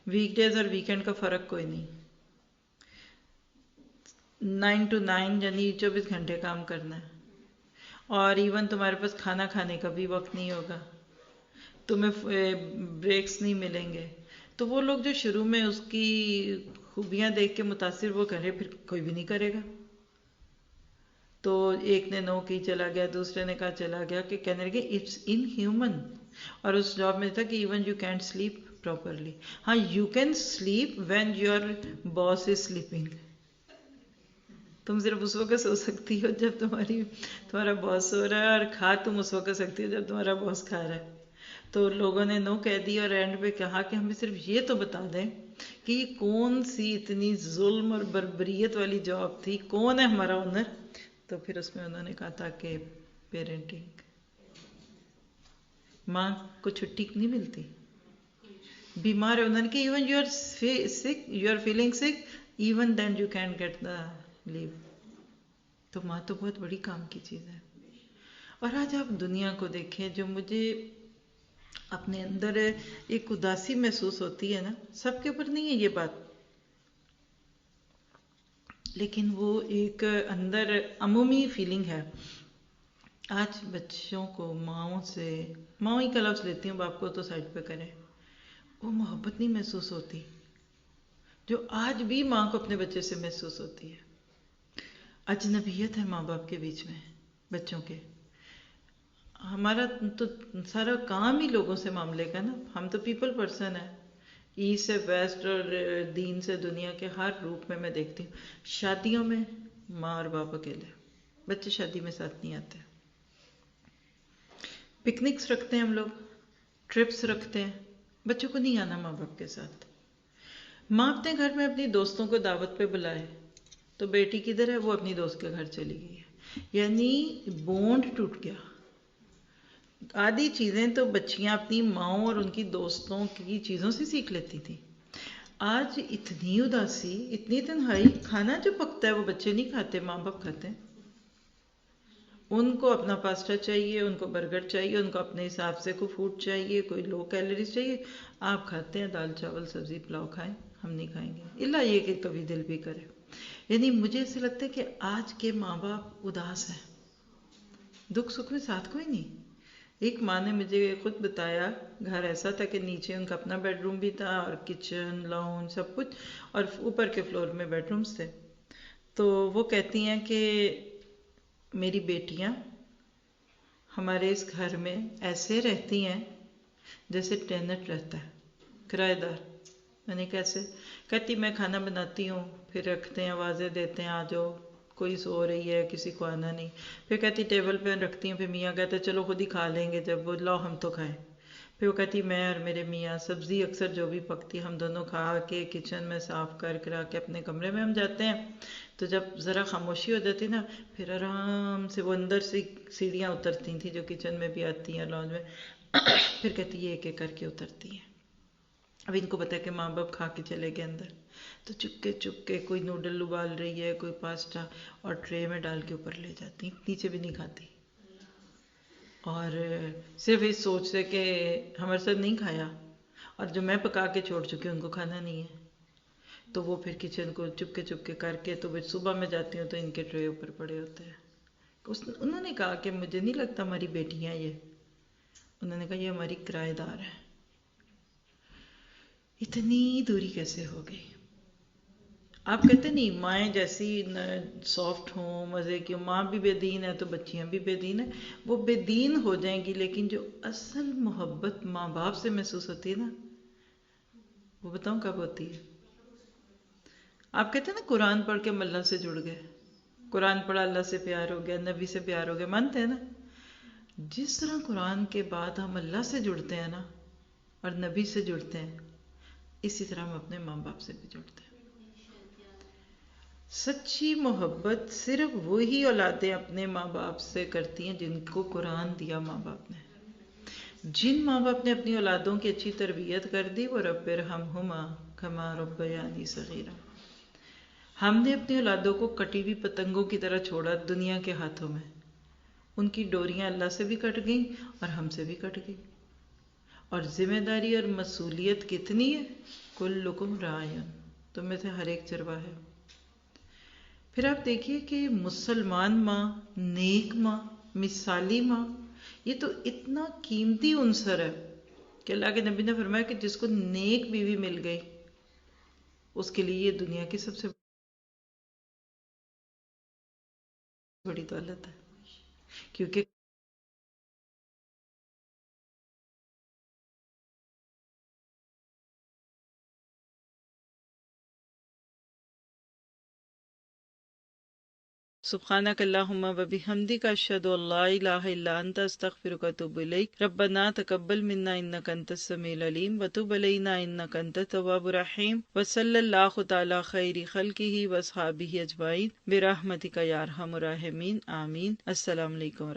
[SPEAKER 3] ویک ڈیز اور ویکینڈ کا فرق کوئی نہیں، 9 to 9 یعنی 24 گھنٹے کام کرنا ہے. اور ایون تمہارے پاس کھانا کھانے کا بھی وقت نہیں ہوگا، تمہیں بریکس نہیں ملیں گے. تو وہ لوگ جو شروع میں اس کی خوبیاں دیکھ کے متاثر وہ کرے، پھر کوئی بھی نہیں کرے گا. تو ایک نے نو کی چلا گیا، دوسرے نے کہا چلا گیا، کہ کہنے لگے اٹس ان ہیومن. اور اس جاب میں تھا کہ even you can't sleep properly. ہاں you can sleep when your boss is sleeping. تم صرف اس وقت سو سکتی ہو جب تمہارا باس سو رہا ہے، اور کھا تم اس وقت سکتی ہو جب تمہارا باس کھا رہا ہے. تو لوگوں نے نو کہہ دی، اور اینڈ پہ کہا کہ ہمیں صرف یہ تو بتا دیں کہ یہ کون سی اتنی ظلم اور بربریت والی جاب تھی، کون ہے ہمارا اونر. تو پھر اس میں انہوں نے کہا تھا کہ پیرنٹنگ. ماں کو چھٹی نہیں ملتی، بیمار ہے، انہوں نے کہ even you are sick, you are feeling sick, even then you can get the leave. تو ماں تو بہت بڑی کام کی چیز ہے. اور آج آپ دنیا کو دیکھیں، جو مجھے اپنے اندر ایک اداسی محسوس ہوتی ہے نا، سب کے اوپر نہیں ہے یہ بات، لیکن وہ ایک اندر عمومی فیلنگ ہے. آج بچوں کو ماؤں ہی کا لفظ لیتی ہوں، باپ کو تو سائڈ پہ کریں، وہ محبت نہیں محسوس ہوتی جو آج بھی ماں کو اپنے بچے سے محسوس ہوتی ہے. اجنبیت ہے ماں باپ کے بیچ میں بچوں کے. ہمارا تو سارا کام ہی لوگوں سے معاملے کا نا، ہم تو پیپل پرسن ہیں، ایسٹ سے ویسٹ اور دین سے دنیا کے ہر روپ میں دیکھتی ہوں. شادیوں میں ماں اور باپ اکیلے، بچے شادی میں ساتھ نہیں آتے. پکنکس رکھتے ہیں ہم لوگ، ٹرپس رکھتے ہیں، بچوں کو نہیں آنا ماں باپ کے ساتھ. ماں اپنے گھر میں اپنی دوستوں کو دعوت پہ بلائے تو بیٹی کدھر ہے؟ وہ اپنی دوست کے گھر چلی گئی ہے. یعنی بونڈ ٹوٹ گیا. آدھی چیزیں تو بچیاں اپنی ماؤں اور ان کی دوستوں کی چیزوں سے سیکھ لیتی تھی. آج اتنی اداسی، اتنی تنہائی، کھانا جو پکتا ہے وہ بچے نہیں کھاتے، ماں باپ کھاتے ہیں. ان کو اپنا پاستا چاہیے، ان کو برگر چاہیے، ان کو اپنے حساب سے کوئی فوڈ چاہیے، کوئی لو کیلوریز چاہیے. آپ کھاتے ہیں دال چاول سبزی پلاؤ، کھائیں، ہم نہیں کھائیں گے الا یہ کہ کبھی دل بھی کرے. یعنی مجھے ایسے لگتا ہے کہ آج کے ماں باپ اداس ہیں، دکھ سکھ میں ساتھ کوئی نہیں. ایک ماں نے مجھے خود بتایا، گھر ایسا تھا کہ نیچے ان کا اپنا بیڈ روم بھی تھا اور کچن لاؤنج سب کچھ، اور اوپر کے فلور میں بیڈ رومز تھے. تو وہ کہتی ہیں کہ میری بیٹیاں ہمارے اس گھر میں ایسے رہتی ہیں جیسے ٹینٹ رہتا ہے، کرایہ دار. میں نے کیسے؟ کہتی میں کھانا بناتی ہوں، پھر رکھتے ہیں، آوازیں دیتے ہیں آ جاؤ، کوئی سو رہی ہے، کسی کو آنا نہیں. پھر کہتی ٹیبل پہ رکھتی ہوں، پھر میاں کہتے چلو خود ہی کھا لیں گے، جب وہ لاؤ ہم تو کھائیں. پھر وہ کہتی میں اور میرے میاں سبزی اکثر جو بھی پکتی ہم دونوں کھا کے کچن میں صاف کر کرا کے اپنے کمرے میں ہم جاتے ہیں. تو جب ذرا خاموشی ہو جاتی نا، پھر آرام سے وہ اندر سے سیڑھیاں اترتی تھیں جو کچن میں بھی آتی ہیں لاؤنج میں. پھر کہتی یہ ایک ایک کر کے اترتی ہیں. اب ان کو پتا ہے کہ ماں باپ کھا کے چلے گئے اندر، تو چپ کے کوئی نوڈل ابال رہی ہے، کوئی پاستا، اور ٹرے میں ڈال کے اوپر لے جاتی، نیچے بھی نہیں کھاتی. اور صرف اس سوچ سے کہ ہمارے ساتھ نہیں کھایا، اور جو میں پکا کے چھوڑ چکی ہوں ان کو کھانا نہیں ہے. تو وہ پھر کچن کو چپ کے کر کے، تو پھر صبح میں جاتی ہوں تو ان کے ٹرے اوپر پڑے ہوتے ہیں. انہوں نے کہا کہ مجھے نہیں لگتا ہماری بیٹیاں یہ، انہوں نے کہا یہ ہماری کرایہ دار ہے. اتنی دوری کیسے ہو گئی؟ آپ کہتے نہیں مائیں جیسی سافٹ ہوں، مزے کی، ماں بھی بے دین ہے تو بچیاں بھی بے دین ہیں. وہ بے دین ہو جائیں گی، لیکن جو اصل محبت ماں باپ سے محسوس ہوتی ہے نا، وہ بتاؤں کب ہوتی ہے؟ آپ کہتے ہیں نا قرآن پڑھ کے ہم اللہ سے جڑ گئے، قرآن پڑھا اللہ سے پیار ہو گیا، نبی سے پیار ہو گیا، مانتے ہیں نا؟ جس طرح قرآن کے بعد ہم اللہ سے جڑتے ہیں نا اور نبی سے جڑتے ہیں، اسی طرح ہم اپنے ماں باپ سے بھی جڑتے ہیں. سچی محبت صرف وہی اولادیں اپنے ماں باپ سے کرتی ہیں جن کو قرآن دیا ماں باپ نے. جن ماں باپ نے اپنی اولادوں کی اچھی تربیت کر دی، وہ رب ارحمہما کما ربیانی صغیرا. ہم نے اپنی اولادوں کو کٹی ہوئی پتنگوں کی طرح چھوڑا دنیا کے ہاتھوں میں. ان کی ڈوریاں اللہ سے بھی کٹ گئیں اور ہم سے بھی کٹ گئی. اور ذمہ داری اور مسئولیت کتنی ہے؟ کلکم راعٍ، تم میں سے ہر ایک چرواہا ہے. پھر آپ دیکھیے کہ مسلمان ماں، نیک ماں، مثالی ماں، یہ تو اتنا قیمتی عنصر ہے کہ اللہ کے نبی نے فرمایا کہ جس کو نیک بیوی مل گئی اس کے لیے یہ دنیا کی سب سے بڑی دولت ہے. کیونکہ سبحانک اللہم و بحمدک اشہد ان لا الہ الا انت استغفرک و اتوب الیک. ربنا تقبل منا انک انت السمیع العلیم وتب علینا انک انت التواب الرحیم وصلی اللہ تعالی خیر خلقہ واصحابہ اجمعین برحمتک یا ارحم الراحمین. آمین. السلام علیکم.